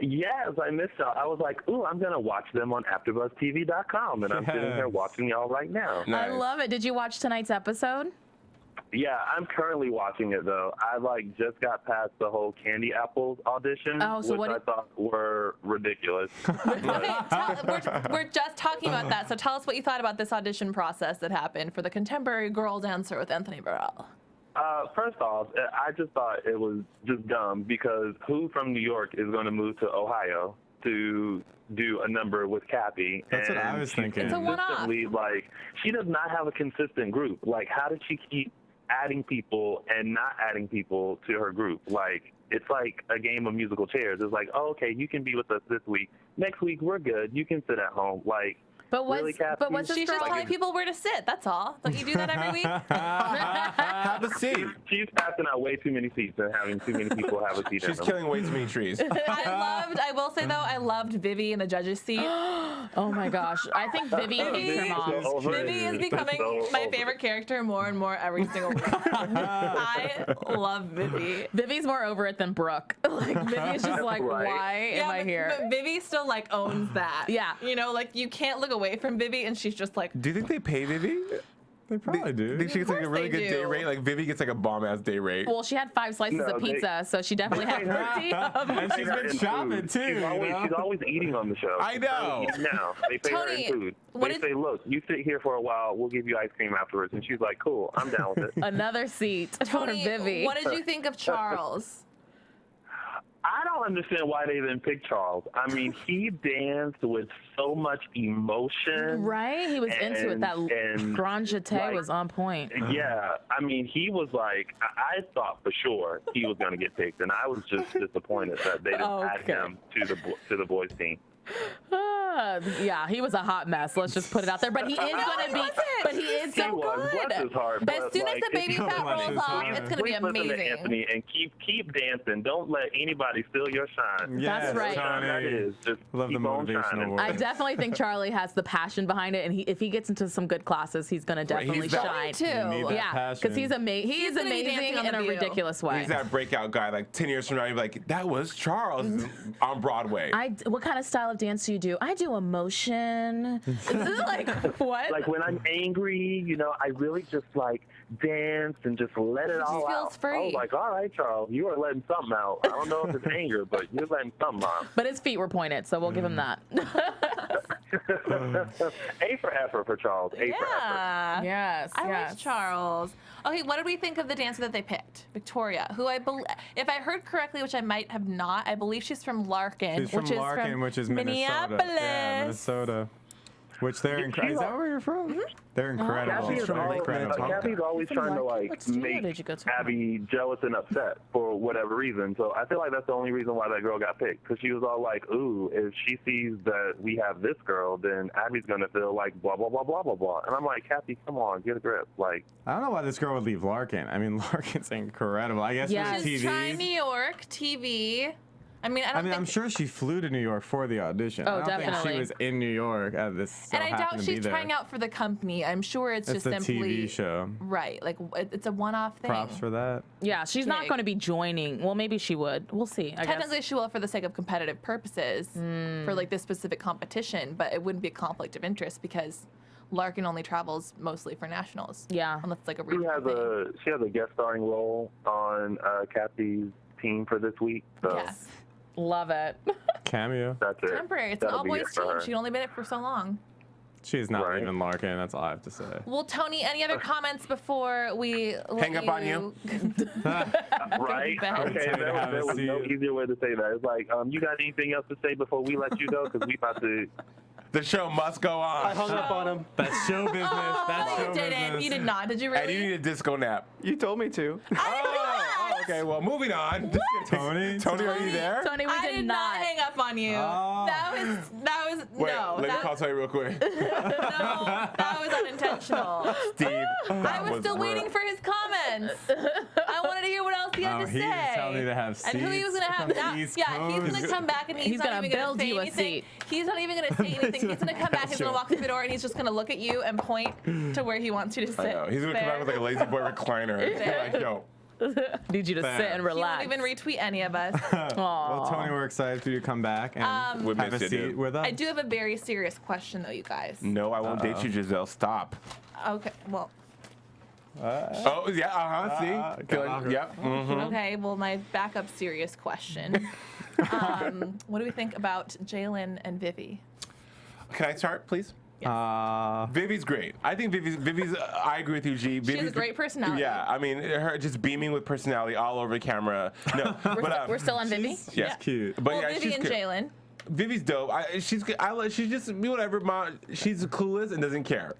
H: Yes, I missed y'all. I was like, ooh, I'm gonna watch them on AfterBuzzTV.com, and I'm sitting here
E: Yes.
H: watching y'all right now.
G: I love it. Did you watch tonight's episode?
H: Yeah, I'm currently watching it though. I like just got past the whole Candy Apples audition,
G: Oh, so
H: which
G: what
H: I thought were ridiculous.
C: Okay, we're just talking about that. So tell us what you thought about this audition process that happened for the Contemporary Girl Dancer with Anthony Burrell.
H: First off, I just thought it was just dumb because who from New York is going to move to Ohio to do a number with Cathy?
E: That's what I was thinking.
C: It's a one-off.
H: Consistently, like, she does not have a consistent group. Like, how did she keep adding people and not adding people to her group? Like, it's like a game of musical chairs. It's like, oh, okay, you can be with us this week. Next week, we're good. You can sit at home. Like,
G: But what's
H: really, Cathy?
G: but what's this
C: She's just
G: girl?
C: telling people where to sit. That's all. Don't you do that every week?
D: Have a seat.
H: She's passing out way too many seats and having too many people have a seat in
D: She's
H: them.
D: killing way too many trees.
C: I will say though, I loved Vivi in the judges' seat.
G: Oh my gosh. I think Vivi hates her mom.
C: Vivi is becoming my favorite character more and more every single week. I love Vivi.
G: Vivi's more over it than Brooke. Like Vivi's just like,
H: Right.
G: why am I here?
C: But Vivi still like owns that.
G: Yeah.
C: You know, like you can't look away from Vivi, and she's just like,
D: Do you think they pay Vivi?
E: They probably do.
D: Think she gets like a
C: course
D: really
C: they
D: good day
C: do.
D: rate? Like Vivi gets like a bomb ass day rate.
G: Well, she had 5 slices
H: No,
G: of pizza, so she definitely had plenty of.
E: And she's been shopping too.
H: She's
E: you
H: always,
E: know?
H: she's always eating on the show.
D: I know.
H: She's eating now. They pay her
C: Tony,
H: in food.
C: what
H: They
C: did-
H: say, look, you sit here for a while. We'll give you ice cream afterwards. And she's like, cool, I'm down with it.
G: Another seat for
C: Tony,
G: Vivi.
C: what did you think of Charles?
H: I don't understand why they didn't pick Charles. I mean, he danced with so much emotion.
G: Right? He was into it. That
H: and,
G: grand jeté
H: like,
G: was on point.
H: Yeah, I mean, he was like, I thought for sure he was going to get picked, and I was just disappointed that they didn't add
G: Okay.
H: him to the boys team.
G: Yeah, he was a hot mess. Let's just put it out there. But he is going to be.
C: wasn't.
G: But he is
H: He
G: so
H: was,
G: good.
H: bless his heart.
C: As
H: but,
C: soon as
H: like,
C: the baby
H: if you-
C: fat
E: Bless
C: rolls
E: his
C: off,
E: heart.
C: it's gonna be
H: Please listen to
C: amazing.
H: Anthony, and keep dancing. Don't let anybody steal your shine.
E: Yes,
G: That's right.
H: Shine that
E: Tony.
H: is. Just
E: Love the
H: keep on
E: motivational
H: shining.
E: words.
G: I definitely think Charlie has the passion behind it, and if he gets into some good classes, he's going to
D: Right,
G: definitely
D: he's that-
G: shine.
C: Me too.
E: You need that
G: Yeah,
E: passion.
G: because he's amazing. He
C: He's
G: is
C: gonna be
G: amazing
C: dancing on
G: in
C: The
G: a
C: View.
G: ridiculous way.
D: He's that breakout guy. Like 10 years from now, you'll be like, that was Charles on Broadway.
G: What kind of style of dance do you do? I do emotion. Is this like what?
H: Like when I'm angry, you know, I really just like dance and just let it all
C: feels
H: out.
C: free.
H: I was like, all right, Charles, you are letting something out. I don't know if it's anger, but you're letting something out.
G: But his feet were pointed, so we'll give him that.
H: A for effort for Charles. A for effort.
C: Yeah.
G: Yes,
C: I
G: yes.
C: like Charles. Okay, what did we think of the dancer that they picked? Victoria, who if I heard correctly, which I might have not, I believe she's from Larkin,
E: She's from Larkin, which is Minnesota.
C: Minneapolis.
E: Yeah, Minnesota. Which they're incredible. Is that where you're from? They're incredible.
H: Kathy is
E: They're incredible.
H: Kathy's always
G: From
H: trying to
G: Larkin?
H: like
G: What studio
H: make
G: did you go to?
H: Abby jealous and upset for whatever reason. So I feel like that's the only reason why that girl got picked, because she was all like, "Ooh, if she sees that we have this girl, then Abby's gonna feel like blah blah blah blah blah blah." And I'm like, Kathy, come on, get a grip. Like,
E: I don't know why this girl would leave Larkin. I mean, Larkin's incredible. I guess
G: Yes.
E: for
C: She's
E: TV.
C: trying New York TV. I mean, I don't think.
E: I'm sure she flew to New York for the audition.
G: Oh,
E: I don't think
G: definitely.
E: she was in New York at this. So
C: and I doubt
E: happened to be
C: she's
E: there.
C: trying out for the company. I'm sure it's
E: It's
C: just
E: a
C: simply
E: TV show.
C: right. Like it's a one-off thing.
E: Props for that.
G: Yeah, she's not
C: Gig.
G: going to be joining. Well, maybe she would. We'll see. I
C: Technically,
G: guess.
C: she will for the sake of competitive purposes for like this specific competition, but it wouldn't be a conflict of interest because Larkin only travels mostly for nationals.
G: Yeah.
C: Unless it's like a
H: she
C: regional thing.
H: has a guest starring role on Kathy's team for this week. So
C: Yes.
G: Love it.
E: Cameo.
H: that's it.
C: Temporary. It's an
H: That'll be
C: all-boys
H: it for
C: team.
H: her.
C: She'd only been it for so long.
E: She's not
H: Right.
E: leaving Larkin. That's all I have to say.
C: Well, Tony, any other comments before we
D: Hang up on you?
H: Right?
C: Back.
H: Okay,
E: Excited to
H: there
E: have
H: was
E: a
H: no
E: seat.
H: easier way to say that. It's like, you got anything else to say before we let you go? Because we about to
D: The show must go on.
F: I hung up on him.
E: That's show business. That's
C: No,
E: show
C: you didn't.
E: business.
C: You did not. Did you really?
D: And you need a disco nap.
F: You told me to.
D: Okay, well, moving on.
E: Tony?
D: Tony, are you there?
G: Tony, we
C: I
G: did
C: did not hang up on you.
E: Oh.
C: That was
D: Wait,
C: no.
D: let me
C: that,
D: call Tony real quick.
C: no, that was unintentional.
D: Steve,
C: I was still waiting for his comments. I wanted to hear what else he had to
E: he
C: say.
E: was telling me to have seats.
C: And who he was gonna have.
E: from the
C: Now,
E: East
C: yeah, he's
E: Coast.
C: gonna come back and he's
G: He's
C: not
G: gonna
C: even gonna
G: build
C: say
G: you a
C: anything.
G: seat.
C: He's not even gonna say anything. He's gonna come back. He's gonna
E: Sure.
C: walk through the door and he's just gonna look at you and point to where he wants you to sit.
D: I know. He's going to come back with like a lazy boy recliner. He's
C: Fair.
D: like, yo.
G: Need you to
E: Fair.
G: sit and
C: He
G: relax.
C: won't even retweet any of us.
E: Well, Tony, we're excited for you to come back and
D: We
E: have
D: missed
E: a
D: you,
E: seat
D: dude.
E: with us.
C: I do have a very serious question though, you guys.
D: No, I won't date you, Giselle. Stop.
C: Okay, well,
D: Oh, yeah, see?
E: got
D: Good.
E: awkward.
D: Yep.
C: okay, well, my backup serious question. What do we think about Jalen and Vivi?
D: Can I start, please? Vivi's great. I think Vivi's I agree with you, G.
C: She has a great personality.
D: Yeah, I mean, her just beaming with personality all over the camera. No, but
G: We're still on Vivi?
D: yeah.
E: She's cute.
D: But
C: Well,
D: yeah,
C: Vivi
D: she's
C: and
D: good.
C: Jalen.
D: Vivi's dope. She's good. She's just whatever. Mom, she's clueless and doesn't care.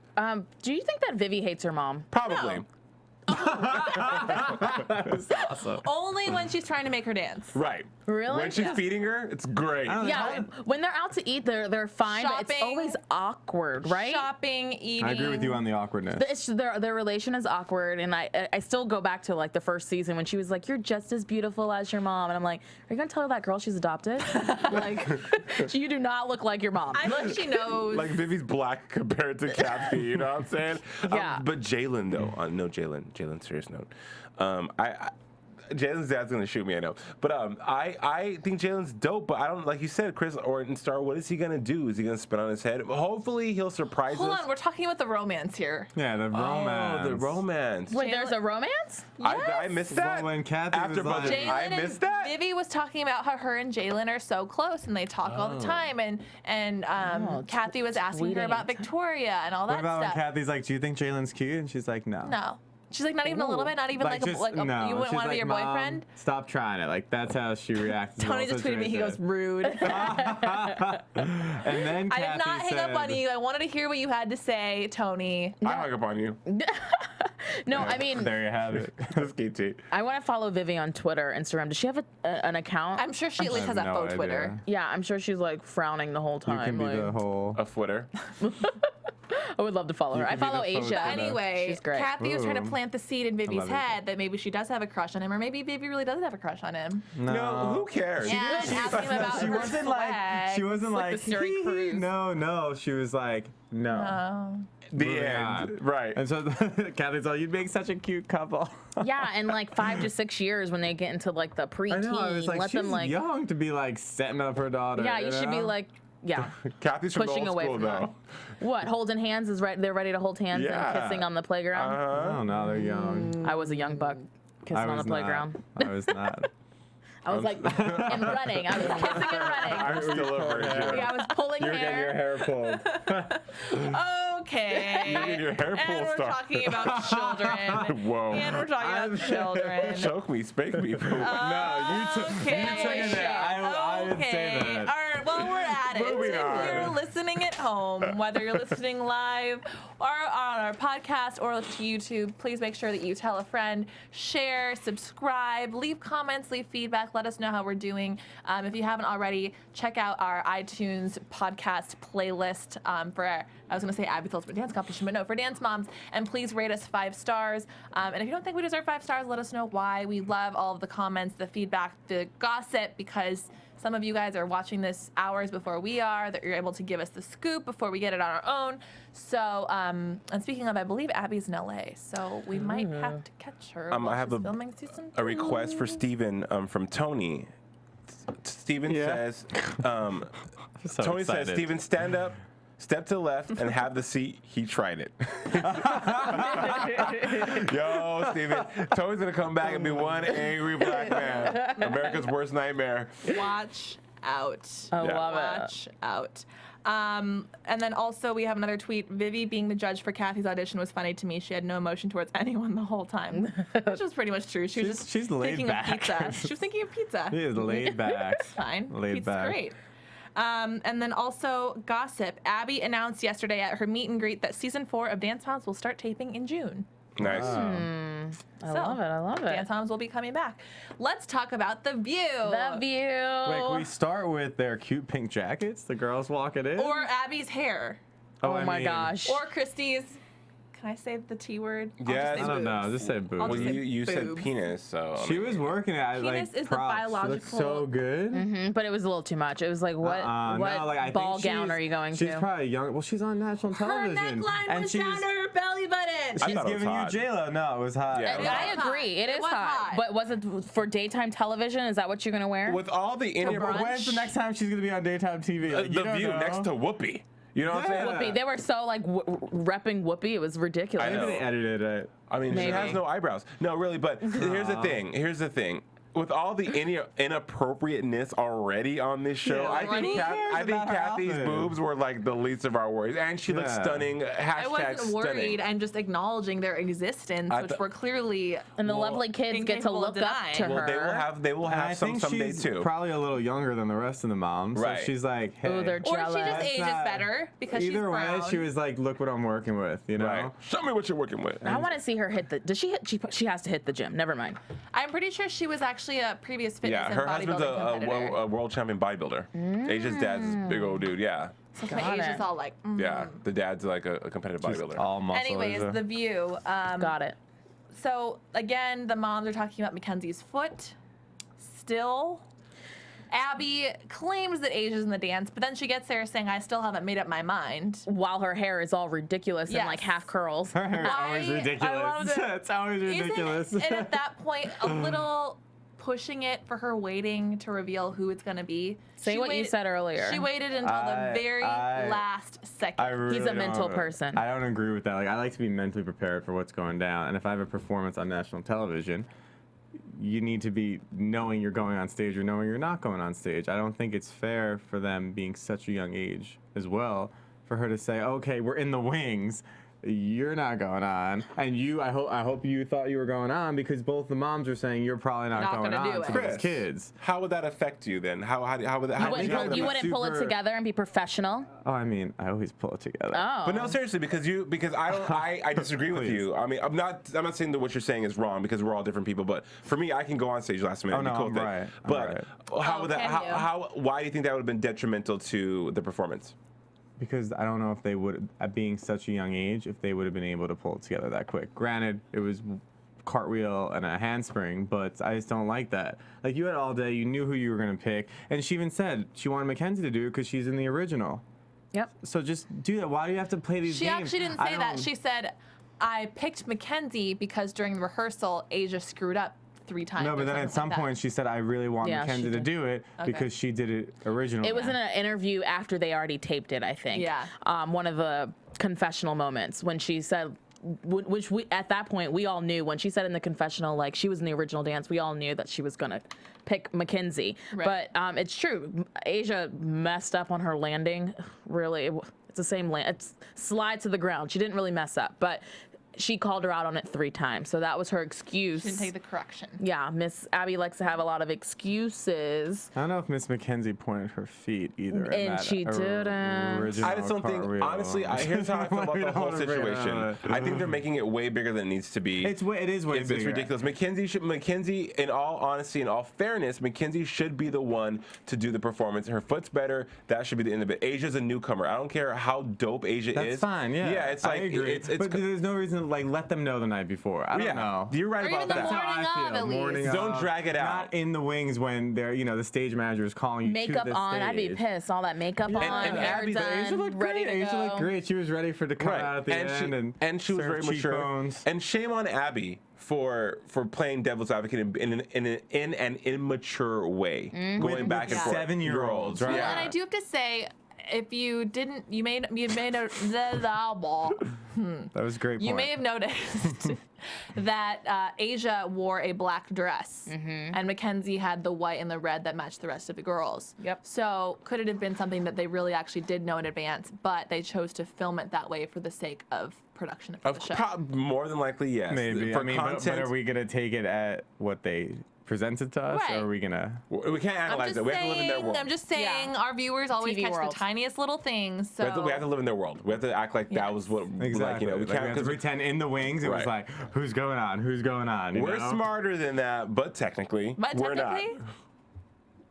G: Do you think that Vivi hates her mom?
D: Probably.
C: No.
E: That's awesome.
C: Only when she's trying to make her dance.
D: Right.
G: Really?
D: When she's
C: Yeah.
D: feeding her, it's great.
G: Yeah, when they're out to eat, they're fine, but it's
C: Shopping.
G: always awkward, right?
C: Shopping, eating.
E: I agree with you on the awkwardness.
G: It's their relation is awkward, and I still go back to like the first season when she was like, "You're just as beautiful as your mom," and I'm like, "Are you gonna tell that girl she's adopted? Like, you do not look like your mom."
C: I know she knows.
D: Like Vivi's black compared to Cathy, you know what I'm saying?
G: Yeah.
D: But Jalen though, no Jalen. Serious note. Jalen's dad's gonna shoot me, I know. But I think Jalen's dope. But I don't, like you said, Chris or Starr. What is he gonna do? Is he gonna spin on his head? Hopefully he'll surprise
C: Hold
D: us.
C: on, we're talking about the romance here.
E: Yeah, the romance.
D: Oh, the romance.
G: Wait, there's a romance?
D: I missed that.
E: Well, when Cathy was
D: After
E: like-
D: budget, I
C: Jalen
D: missed
C: and
D: that.
C: Vivi was talking about how her and Jalen are so close and they talk all the time. And Cathy was asking her
G: tweeting.
C: about Victoria and all
E: What
C: that
E: about when
C: stuff.
E: Cathy's like, "Do you think Jalen's cute?" And she's like, "No."
C: No. She's like, not even a little bit, not even like,
E: just,
C: you
E: no.
C: wouldn't
E: She's
C: want to be
E: like,
C: your
E: "Mom,
C: boyfriend?
E: Stop trying it. Like that's how she reacts.
G: Tony just tweeted me. He goes, "Rude."
E: And then
C: I
E: Cathy
C: did not hang up on
E: said-
C: you. I wanted to hear what you had to say, Tony.
D: I hung up on you.
G: No, I mean,
E: There you have it.
D: That's KT.
G: I want to follow Vivi on Twitter, Instagram. Does she have an account?
C: I'm sure she at least has
E: have
C: that
E: no
C: faux Twitter.
E: idea.
G: Yeah, I'm sure she's like frowning the whole
E: You
G: time.
E: can be the
G: like-
E: whole.
D: A footer.
G: I would love to follow her. I
E: could be
G: follow
E: the photo
G: Asia.
E: Twitter.
C: Anyway,
G: She's great.
C: Kathy was trying to
E: Ooh.
C: plant the seed in Vivi's
E: love it.
C: head that maybe she does have a crush on him, or maybe Vivi really doesn't have a crush on him.
D: No, who cares?
C: Yeah, and ask him about
E: She
C: her
E: wasn't like. She
C: swag.
E: wasn't
G: like
E: like.
G: the Surrey
E: "Hee hee."
G: cruise.
E: No. She was like, no.
C: Oh.
D: The
E: Moving
D: end.
E: on.
D: Right.
E: And so Cathy's like, "You'd make such a cute couple."
G: Yeah, in like 5 to 6 years when they get into like the
E: I
G: preteen,
E: know. I was like,
G: let
E: she's
G: them like.
E: young to be like setting up her daughter.
G: Yeah, you should be
E: know?
G: like, yeah,
D: Kathy's from
G: pushing
D: the old
G: away
D: school,
G: from
D: though.
G: them. What? Holding hands is right. They're ready to hold hands
D: Yeah.
G: and kissing on the playground.
E: I don't know. They're young.
G: I was a young buck kissing
E: I
G: on the
E: was
G: playground.
E: Not. I was not.
G: I was like, and running. I was kissing and running.
D: I'm still a virgin.
G: Yeah, I was pulling
E: You're getting your
G: hair.
E: hair pulled.
C: Okay.
D: You're getting your hair
C: And
D: pulled,
C: we're
D: Starr.
C: talking about children.
D: Whoa.
C: And we're talking about children.
D: Choke me, spank me.
E: No, you took
C: Okay.
E: it there. I didn't say
C: Okay.
E: that.
C: All right. Well, we're at it.
D: Moving
C: If
D: on.
C: you're listening at home, whether you're listening live or on our podcast or to YouTube, please make sure that you tell a friend, share, subscribe, leave comments, leave feedback. Let us know how we're doing. If you haven't already, check out our iTunes podcast playlist for our, I was going to say Abby's Ultimate Dance Competition, but no, for Dance Moms. And please rate us 5 stars. And if you don't think we deserve 5 stars, let us know why. We love all of the comments, the feedback, the gossip, because some of you guys are watching this hours before we are, that you're able to give us the scoop before we get it on our own. So, and speaking of, I believe Abby's in LA, so we might have to catch her while
D: I have
C: she's filming season 2.
D: a request for Steven from Tony. Steven
F: Yeah.
D: says,
E: So
D: Tony
E: excited.
D: says, Steven, stand up, step to the left, and have the seat. He tried it. Yo, Steven, Tony's going to come back and be one angry black man. America's worst nightmare.
C: Watch out.
G: I
D: Yeah.
G: love it.
C: Watch out. And then also we have another tweet. Vivi being the judge for Kathy's audition was funny to me. She had no emotion towards anyone the whole time, which was pretty much true. She was
E: She's
C: just
E: laid
C: thinking
E: back.
C: of pizza. She was thinking of pizza.
E: She is laid back.
C: It's fine.
E: Laid
C: Pizza's
E: back.
C: great. And then also gossip. Abby announced yesterday at her meet and greet that season 4 of Dance Moms will start taping in June.
D: Nice.
G: I love it.
C: Dance Moms will be coming back. Let's talk about The View.
G: The View.
E: Wait, can we start with their cute pink jackets? The girls walking in?
C: Or Abby's hair.
G: Oh
E: I
G: my
E: mean,
G: gosh.
C: Or Christie's. Can I say the T word? I'll
D: Yes.
C: just say
E: I don't know.
C: boobs.
E: Just say boobs.
C: I'll
D: Well,
C: just say
D: you said
C: boobs.
D: penis, so. I
E: She
D: mean,
E: was working at
C: Penis
E: like
C: is the
E: props. She looked
C: biological-
E: so good.
G: But it was a little too much. It was like, what
E: No, like, I think
G: ball gown
E: she's-
G: are you going
E: she's
G: to?
E: probably young. Well, she's on national
C: Her
E: television.
C: neckline
E: and
C: was
E: she's,
C: down to her belly button.
D: I
E: she's
D: thought it was
E: giving you
D: hot.
E: J-Lo. No, it was hot.
D: Yeah, it was
G: I
D: hot.
G: agree. It is
C: was hot.
G: But was it for daytime television? Is that what you're going to wear?
D: With all the
E: But
C: brunch?
E: when's the next time she's gonna be on daytime TV? Like, you
D: The
E: don't
D: View
E: know.
D: next to Whoopi. You know what I'm
E: Yeah.
D: saying?
G: Whoopi. They were so like repping Whoopi. It was ridiculous.
D: I know.
E: Maybe they edited it.
D: I mean,
G: Maybe.
D: she has no eyebrows. No, really, but here's the thing. Here's the thing. With all the inappropriateness already on this show,
E: Yeah,
D: I
E: like,
D: think
E: who cares
D: I think
E: about her
D: Kathy's
E: outfit?
D: boobs were like the least of our worries, and she looks
E: Yeah.
D: stunning.
C: I
D: Hashtag
C: wasn't worried.
D: stunning.
C: I'm just acknowledging their existence,
D: I
C: which
D: th-
C: were clearly.
G: And the
D: Well,
G: lovely kids get to
C: incapable of
G: look up to
C: denying.
G: her.
D: Well, they will
E: And I
D: have some
E: think
D: someday
E: she's
D: too.
E: probably a little younger than the rest of the moms.
D: Right.
E: So she's like, hey.
G: Ooh, they're
C: Or she just
G: jealous.
C: ages
E: not-
C: better because she's
E: Either way,
C: brown.
E: she was like, look what I'm working with, you know?
D: Right. Show me what you're working with.
G: I want to see her hit the. Does she hit? She has to hit the gym. Never mind.
C: I'm pretty sure she was actually a previous fitness
D: Yeah,
C: and
D: her husband's
C: bodybuilding competitor.
D: a world champion bodybuilder. Asia's dad's this big old dude. Yeah,
C: So my
G: Got
C: age
G: it.
C: is all like.
D: yeah. The dad's like a competitive
E: She's
D: bodybuilder.
E: all muscle.
C: Anyways,
E: Asia.
C: The View.
G: Got it.
C: So again, the moms are talking about Mackenzie's foot. Still, Abby claims that Asia's in the dance, but then she gets there saying, "I still haven't made up my mind."
G: While her hair is all ridiculous
C: Yes.
G: and like half curls.
E: Her hair is always
C: I
E: ridiculous.
C: loved it.
E: It's always ridiculous.
C: Isn't it at that point a little pushing it for her waiting to reveal who it's going to be?
G: Say what you said earlier.
C: She waited until the very last second.
E: I really
G: He's a mental
E: don't-
G: person.
E: I don't agree with that. Like, I like to be mentally prepared for what's going down. And if I have a performance on national television, you need to be knowing you're going on stage or knowing you're not going on stage. I don't think it's fair for them being such a young age as well for her to say, okay, we're in the wings. You're not going on, and I hope you thought you were going on because both the moms are saying you're probably not going
C: gonna do
E: on to
C: it.
E: those kids.
D: How would that affect you then? How would that?
G: You
D: How would
G: wouldn't,
D: that
G: you wouldn't pull it
E: super-
G: together and be professional.
E: Oh, I mean, I always pull it together.
G: Oh.
D: But no, seriously, because I disagree with
E: Please.
D: you. I mean, I'm not saying that what you're saying is wrong because we're all different people. But for me, I can go on stage last minute.
E: Oh,
D: and be
E: no,
D: cool
E: I'm
D: with it.
E: right. I'm
D: But how would that?
C: can you?
D: Why do you think that would have been detrimental to the performance?
E: Because I don't know if they would, at being such a young age, if they would have been able to pull it together that quick. Granted, it was cartwheel and a handspring, but I just don't like that. Like, you had all day, you knew who you were going to pick, and she even said she wanted Mackenzie to do it because she's in the original.
G: Yep.
E: So just do that. Why do you have to play these
C: She
E: games?
C: actually didn't
E: I
C: say that.
E: don't-
C: She said, "I picked Mackenzie because during the rehearsal, Asia screwed up 3 times."
E: No,
C: or
E: but then
C: something
E: at some
C: like that.
E: point she said, I really want
G: Yeah,
E: Mackenzie
G: she
E: to
G: did.
E: do it because she did it originally.
G: It was in an interview after they already taped it, I think.
C: Yeah.
G: One of the confessional moments when she said, which we at that point we all knew when she said in the confessional like she was in the original dance, we all knew that she was gonna pick Mackenzie.
C: Right.
G: But it's true. Asia messed up on her landing. Really, it's the same land. It's slide to the ground. She didn't really mess up, but she called her out on it 3 times. So that was her excuse.
C: She didn't take the correction.
G: Yeah, Miss Abby likes to have a lot of excuses.
E: I don't know if Miss Mackenzie pointed her feet either. in
G: And
E: that
G: she didn't.
E: original
D: I just don't think,
E: cartwheel.
D: honestly, here's how I feel about
E: We
D: the
E: don't
D: whole
E: wanna bring it
D: situation.
E: up.
D: I think they're making it way bigger than it needs to be.
E: It is way
D: It's
E: bigger.
D: ridiculous. Mackenzie, in all honesty, in all fairness, Mackenzie should be the one to do the performance. Her foot's better. That should be the end of it. Asia's a newcomer. I don't care how dope Asia
E: That's
D: is.
E: fine, yeah.
D: Yeah, it's like
E: I agree.
D: it's
E: but there's no reason to like let them know the night before. I don't
D: yeah,
E: know.
D: You're right
C: Or
D: about
C: even the
D: that.
E: That's how
C: morning
E: I
C: of,
E: feel.
C: at
E: Morning
C: least.
D: Don't
E: of,
D: drag it out.
E: Not in the wings when they're the stage manager is calling you
G: Makeup
E: to the
G: on, I'd be
E: stage.
G: pissed. All that makeup on,
D: and
G: hair
D: Abby-
G: done,
E: Asia looked
G: ready
E: great.
G: to
E: Asia
G: go.
E: looked great. She was ready for to come out at the end,
D: and she was
E: serve
D: very mature.
E: cheekbones.
D: And shame on Abby for playing devil's advocate in an immature way, going back and forth.
E: 7-year-olds, right?
D: Yeah.
C: And I do have to say, if you didn't, you made a
E: That was a great.
C: you
E: point.
C: may have noticed that Asia wore a black dress, and Mackenzie had the white and the red that matched the rest of the girls.
G: Yep.
C: So could it have been something that they really actually did know in advance, but they chose to film it that way for the sake of production of the show?
D: More than likely, yes.
E: Maybe.
D: For
E: I mean,
D: content,
E: but are we gonna take it at what they presented to us,
C: Right.
E: or are we gonna?
D: We can't analyze it. We have to live in their world.
C: I'm just saying, our viewers always
G: TV
C: catch
G: world.
C: the tiniest little things. So
D: We have to live in their world. We have to act like that was what,
E: Exactly.
D: like, you know, we
E: Like,
D: can't
E: have to pretend in the wings. It was
D: Right.
E: like, who's going on? Who's going on? You
D: we're
E: know?
D: smarter than that, but technically, we're not.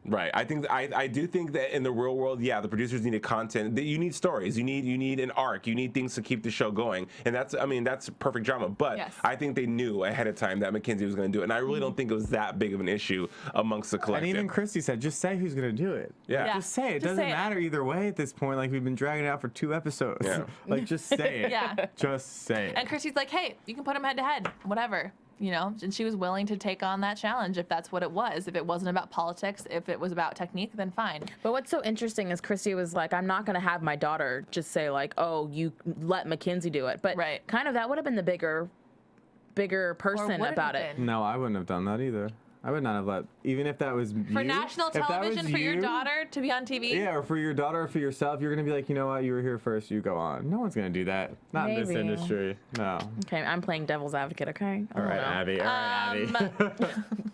D: Right. I do think that in the real world, yeah, the producers needed content. You need stories. You need an arc. You need things to keep the show going. And that's perfect drama. But
C: Yes.
D: I think they knew ahead of time that Mackenzie was going to do it. And I really don't think it was that big of an issue amongst the collective.
E: And even Christy said, just say who's gonna do it.
D: Yeah.
E: Just say it.
C: Just
E: Doesn't
C: say it.
E: matter either way at this point. Like, we've been dragging it out for 2 episodes.
D: Yeah.
E: Like, just say it.
C: Yeah.
E: Just say it.
C: And Christy's like, hey, you can put them head to head, whatever. You know, and she was willing to take on that challenge if that's what it was. If it wasn't about politics, if it was about technique, then fine.
G: But what's so interesting is Christy was like, I'm not going to have my daughter just say like, oh, you let Mackenzie do it. But
C: Right.
G: kind of that would have been the bigger person
C: would
G: about
C: have
G: it.
C: been.
E: No, I wouldn't have done that either. I would not have let, even if that was
C: For
E: you,
C: national
E: if that was
C: television, for your
E: you,
C: daughter to be on TV?
E: Yeah, or for your daughter or for yourself, you're gonna be like, you know what, you were here first, you go on. No one's gonna do that. Not in this
G: Maybe.
E: industry. No.
G: Okay, I'm playing devil's advocate, okay?
E: All right, Abby. All right, Abby.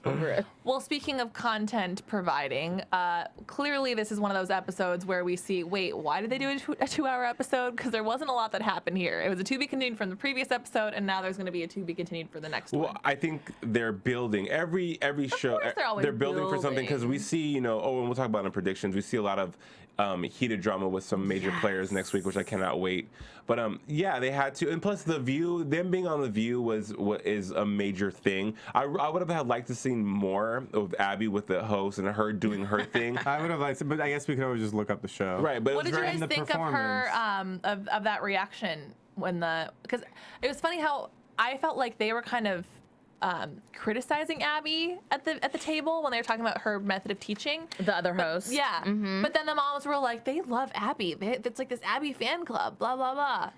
G: Over it.
C: Well, speaking of content providing, clearly this is one of those episodes where we see, wait, why did they do a 2-hour episode? Because there wasn't a lot that happened here. It was a to be continued from the previous episode, and now there's going to be a to be continued for the next
D: Well,
C: one.
D: I think they're building every show.
C: course they're always
D: building for something because we
C: building.
D: see, you know, and we'll talk about it in predictions. We see a lot of heated drama with some major players next week, which I cannot wait. But yeah, they had to, and plus the View, them being on the View is a major thing. I would have liked to see more of Abby with the host and her doing her thing.
E: I would have liked to, but I guess we could always just look up the show.
D: Right, but
C: What
D: it
C: did
D: was
C: you
D: very,
C: guys think of her, of that reaction when because it was funny how I felt like they were kind of criticizing Abby at the table when they were talking about her method of teaching.
G: The other host.
C: Yeah, but then the moms were like, they love Abby. It's like this Abby fan club, blah, blah, blah.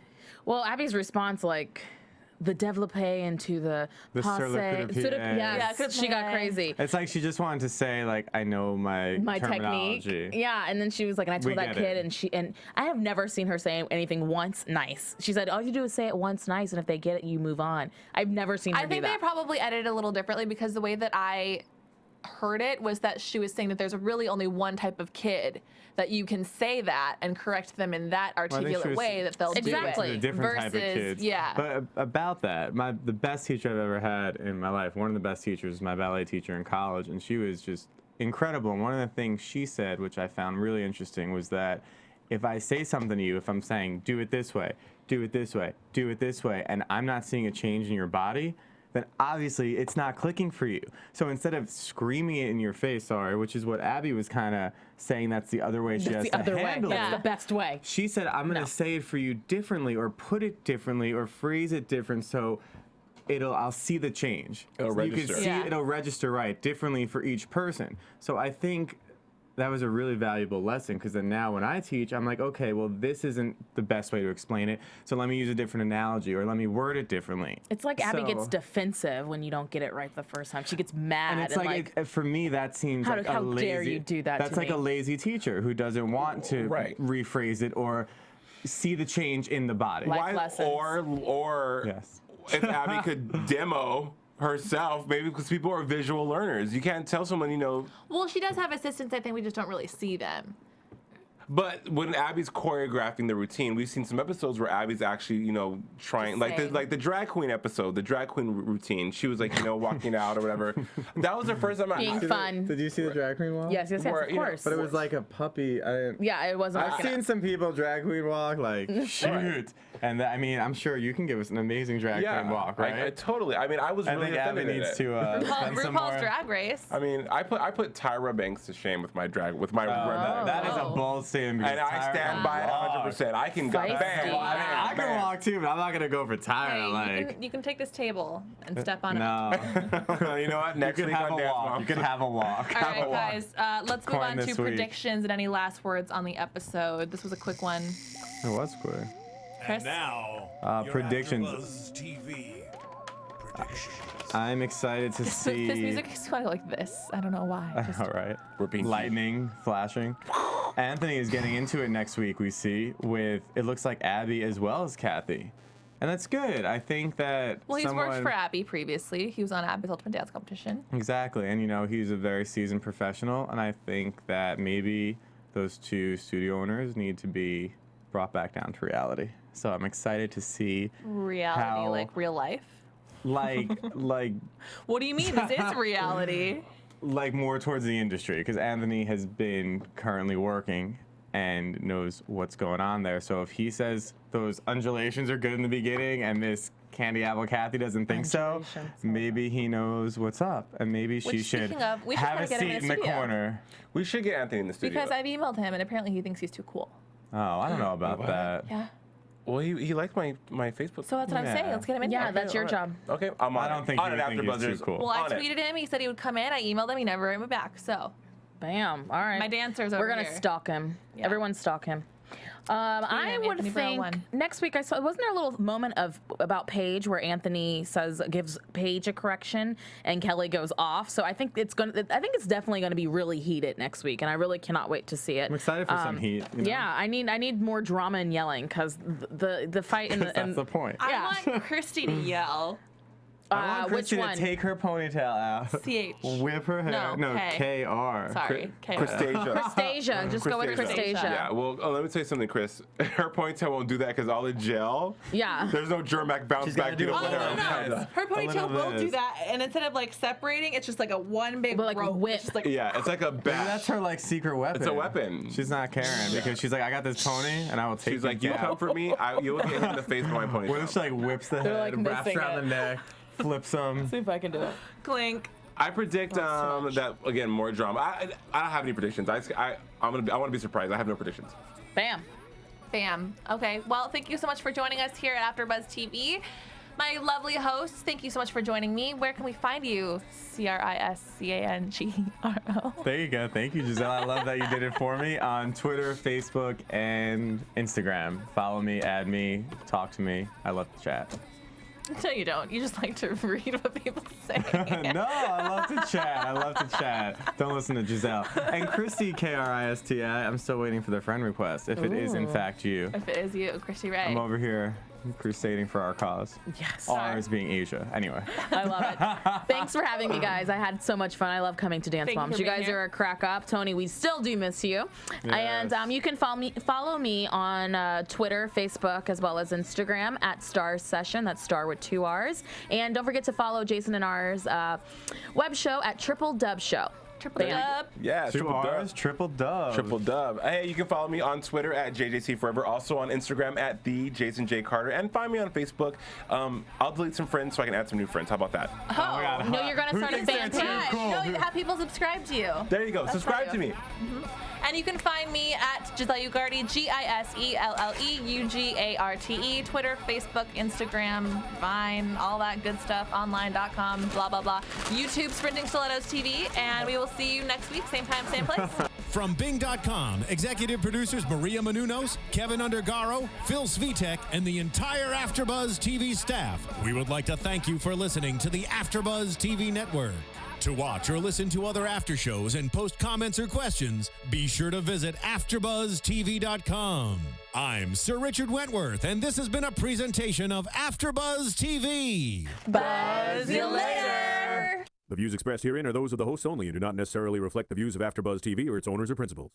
G: Well, Abby's response, like, the développé into the passe.
E: surliquitative,
G: Yes,
C: yeah, 'cause
G: she got
C: my-
G: crazy.
E: It's like she just wanted to say, like, I know my
G: Technique.
E: terminology.
G: Yeah, and then she was like, and I
E: We
G: told that
E: get
G: kid,
E: it.
G: and I have never seen her say anything once nice. She said, all you do is say it once nice, and if they get it, you move on. I've never seen her
C: I
G: do
C: think they
G: that.
C: probably edited a little differently because the way that I heard it was that she was saying that there's really only one type of kid that you can say that and correct them in that
E: Well, I think she
C: articulate
E: was
C: way that they'll
G: Exactly.
C: do
E: a
C: it.
E: different type of kids.
C: Yeah.
E: But about that, the best teacher I've ever had in my life, one of the best teachers, was my ballet teacher in college, and she was just incredible. And one of the things she said, which I found really interesting, was that if I say something to you, if I'm saying, do it this way, do it this way, do it this way, and I'm not seeing a change in your body, then obviously it's not clicking for you. So instead of screaming it in your face, which is what Abby was kind of saying, that's the other way she has
G: That's the
E: to
G: other way.
E: handle
G: That's
E: it.
G: the best way.
E: She said, I'm going to say it for you differently, or put it differently, or phrase it different, so I'll see the change.
D: It'll
E: So you
D: register.
E: can see
C: Yeah.
E: it'll register right differently for each person. So I think that was a really valuable lesson, because then now when I teach, I'm like, okay, well, this isn't the best way to explain it, so let me use a different analogy, or let me word it differently.
G: It's like Abby
E: So-
G: gets defensive when you don't get it right the first time. She gets mad
E: And it's like, for me, that seems
G: How-
E: like
G: how
E: a lazy.
G: dare you do that
E: That's
G: to
E: like
G: me?
E: a lazy teacher who doesn't want to
D: Right.
E: rephrase it or see the change in the body.
G: Life lessons.
D: Or
E: Yes.
D: if Abby could demo herself, maybe because people are visual learners. You can't tell someone, you know.
C: Well, she does have assistants. I think we just don't really see them.
D: But when Abby's choreographing the routine, we've seen some episodes where Abby's actually, you know, trying,
C: Just
D: like the drag queen episode, the drag queen routine. She was like, you know, walking out or whatever. That was the first time
G: being fun.
E: Did you see the drag queen walk?
G: Yes,
D: Where,
G: of
D: you know,
G: course.
E: But it was like a puppy. I didn't.
G: Yeah, it wasn't
E: I've
G: working
E: seen
G: out.
E: some people drag queen walk like shoot, and I mean, I'm sure you can give us an amazing drag queen walk, right?
D: I totally. I mean, I was
E: I
D: really
E: think Abby
D: offended at
E: needs
D: it.
E: to spend some
C: RuPaul's
E: more.
C: Drag Race.
D: I mean, I put Tyra Banks to shame with my drag with my.
E: That is a bold statement.
D: and I stand by it 100%. I can go.
G: Feisty.
D: Bam,
G: Well,
E: I can
D: bam.
E: walk too, but I'm not gonna go for Tyra.
C: Hey,
E: like,
C: you can take this table and step on it.
E: no,
D: You know what?
E: you
D: Next
E: could
D: week
E: have a
D: on Dance
E: walk.
D: Moms.
E: You could have a walk.
C: All right,
D: a walk.
C: guys, let's move
E: Coin
C: on to
E: this week.
C: predictions and any last words on the episode. This was a quick one.
E: It was quick.
C: Chris?
A: And now, your
E: predictions.
A: AfterBuzz TV predictions.
E: I'm excited to
C: This
E: see.
C: music is kind of like this. I don't know why. Just-
E: All right.
D: We're being
E: Lightning flashing. Anthony is getting into it next week, we see, with, it looks like Abby as well as Cathy. And that's good. I think that
C: Well, he's worked for Abby previously. He was on Abby's Ultimate Dance Competition.
E: Exactly. And, you know, he's a very seasoned professional. And I think that maybe those two studio owners need to be brought back down to reality. So I'm excited to see
C: Reality, like real life?
E: like
C: What do you mean? This is reality.
E: like more towards the industry, because Anthony has been currently working and knows what's going on there. So if he says those undulations are good in the beginning and Miss Candy Apple Kathy doesn't think so, maybe he knows what's up, and maybe she should have a seat in the corner.
D: We should get Anthony in the studio.
C: Because I've emailed him, and apparently he thinks he's too cool.
E: Oh, I don't know about that.
C: Yeah.
D: Well, he liked my Facebook.
C: So that's what I'm saying. Let's get him in
G: Yeah,
C: here.
G: that's your job.
D: Okay, I'm on
E: I don't
D: it.
E: think
D: on
E: he
D: it
E: would think he's
D: AfterBuzzers.
E: too cool.
C: Well, I
D: On it.
C: tweeted him. He said he would come in. I emailed him. He never wrote me back. So
G: Bam. All right.
C: my dancer's over
G: We're going
C: here.
G: to stalk him.
C: Yeah.
G: Everyone stalk him. I would
C: Anthony Brown
G: think
C: won.
G: next week wasn't there a little moment about Paige where Anthony gives Paige a correction and Kelly goes off. So I think it's definitely going to be really heated next week, and I really cannot wait to see it.
E: I'm excited for some heat. You know?
G: Yeah, I need more drama and yelling, because the fight in the
E: That's the point.
C: I want Christi to yell.
E: I want
G: Which
E: Christi
G: one?
E: to take her ponytail out,
C: CH.
E: whip her hair.
C: No, K.
E: KR.
C: Sorry.
D: Christasia.
G: Christasia. Just go with
C: Christasia.
G: Christasia.
D: Yeah, well, let me tell you something, Chris. Her ponytail won't do that because all the gel.
G: Yeah.
D: There's no Germac bounce
E: She's
D: back
E: gotta do
D: deal
E: a
D: with
E: little
D: her.
E: bit.
C: No, her ponytail
E: little
C: will do
E: this.
C: that, and instead of like separating, it's just like a one big
G: But, like,
C: rope.
G: whip.
C: It's just like,
D: Yeah, it's like a
E: Maybe
D: bat.
E: that's her like secret weapon.
D: It's a weapon.
E: She's not caring because she's like, I got this pony and I will take
D: She's like, you
E: down.
D: come for me, you'll get hit in the face with my ponytail.
E: What if she like whips the
G: They're,
E: head,
G: like,
E: wraps
G: missing
E: around
G: it.
E: the neck, flips them?
G: See if I can do it.
C: clink.
D: I predict that again more drama. I don't have any predictions. I want to be surprised. I have no predictions.
G: Bam.
C: Bam. Okay. Well, thank you so much for joining us here at AfterBuzz TV. My lovely hosts, thank you so much for joining me. Where can we find you? CrisCangero.
E: There you go. Thank you, Giselle. I love that you did it for me on Twitter, Facebook, and Instagram. Follow me, add me, talk to me. I love to chat.
C: No, you don't. You just like to read what people say.
E: No, I love to chat. I love to chat. Don't listen to Giselle. And Christi, Kristi, I'm still waiting for the friend request. If it is in fact you,
C: If it is you, Christi Ray.
E: I'm over here crusading for our cause.
G: Yes.
E: Ours being Asia. Anyway.
G: I love it. Thanks for having me, guys. I had so much fun. I love coming to Dance
C: Thank you
G: Moms.
C: for
G: You
C: being
G: guys
C: here.
G: are a crack up. Tony, we still do miss you.
E: Yes.
G: And you can follow me on Twitter, Facebook, as well as Instagram at Starr Session. That's Starr with 2 R's. And don't forget to follow Jason and R's web show at Triple Dub Show.
C: Triple dub.
D: Yeah,
E: 2 R's, triple dub.
D: Triple dub. Hey, you can follow me on Twitter at JJC Forever, also on Instagram at the Jason J Carter, and find me on Facebook. I'll delete some friends so I can add some new friends. How about that?
E: Oh my God.
G: No, you're going to
E: Who
G: start a
E: thinks
G: fan
E: they're too
G: page.
E: cool?
C: No, you have people subscribe to you.
D: There you go. Subscribe
C: how
D: to
C: you-
D: me.
C: And you can find me at Giselle Ugarte, GISELLEUGARTE, Twitter, Facebook, Instagram, Vine, all that good stuff, online.com, blah, blah, blah. YouTube, Sprinting Stilettos TV, and we will see you next week, same time, same place.
A: From Bing.com, executive producers Maria Menounos, Kevin Undergaro, Phil Svitek, and the entire AfterBuzz TV staff, we would like to thank you for listening to the AfterBuzz TV network. To watch or listen to other after shows and post comments or questions, be sure to visit AfterBuzzTV.com. I'm Sir Richard Wentworth, and this has been a presentation of AfterBuzz TV.
C: Buzz you later.
I: The views expressed herein are those of the hosts only and do not necessarily reflect the views of AfterBuzz TV or its owners or principals.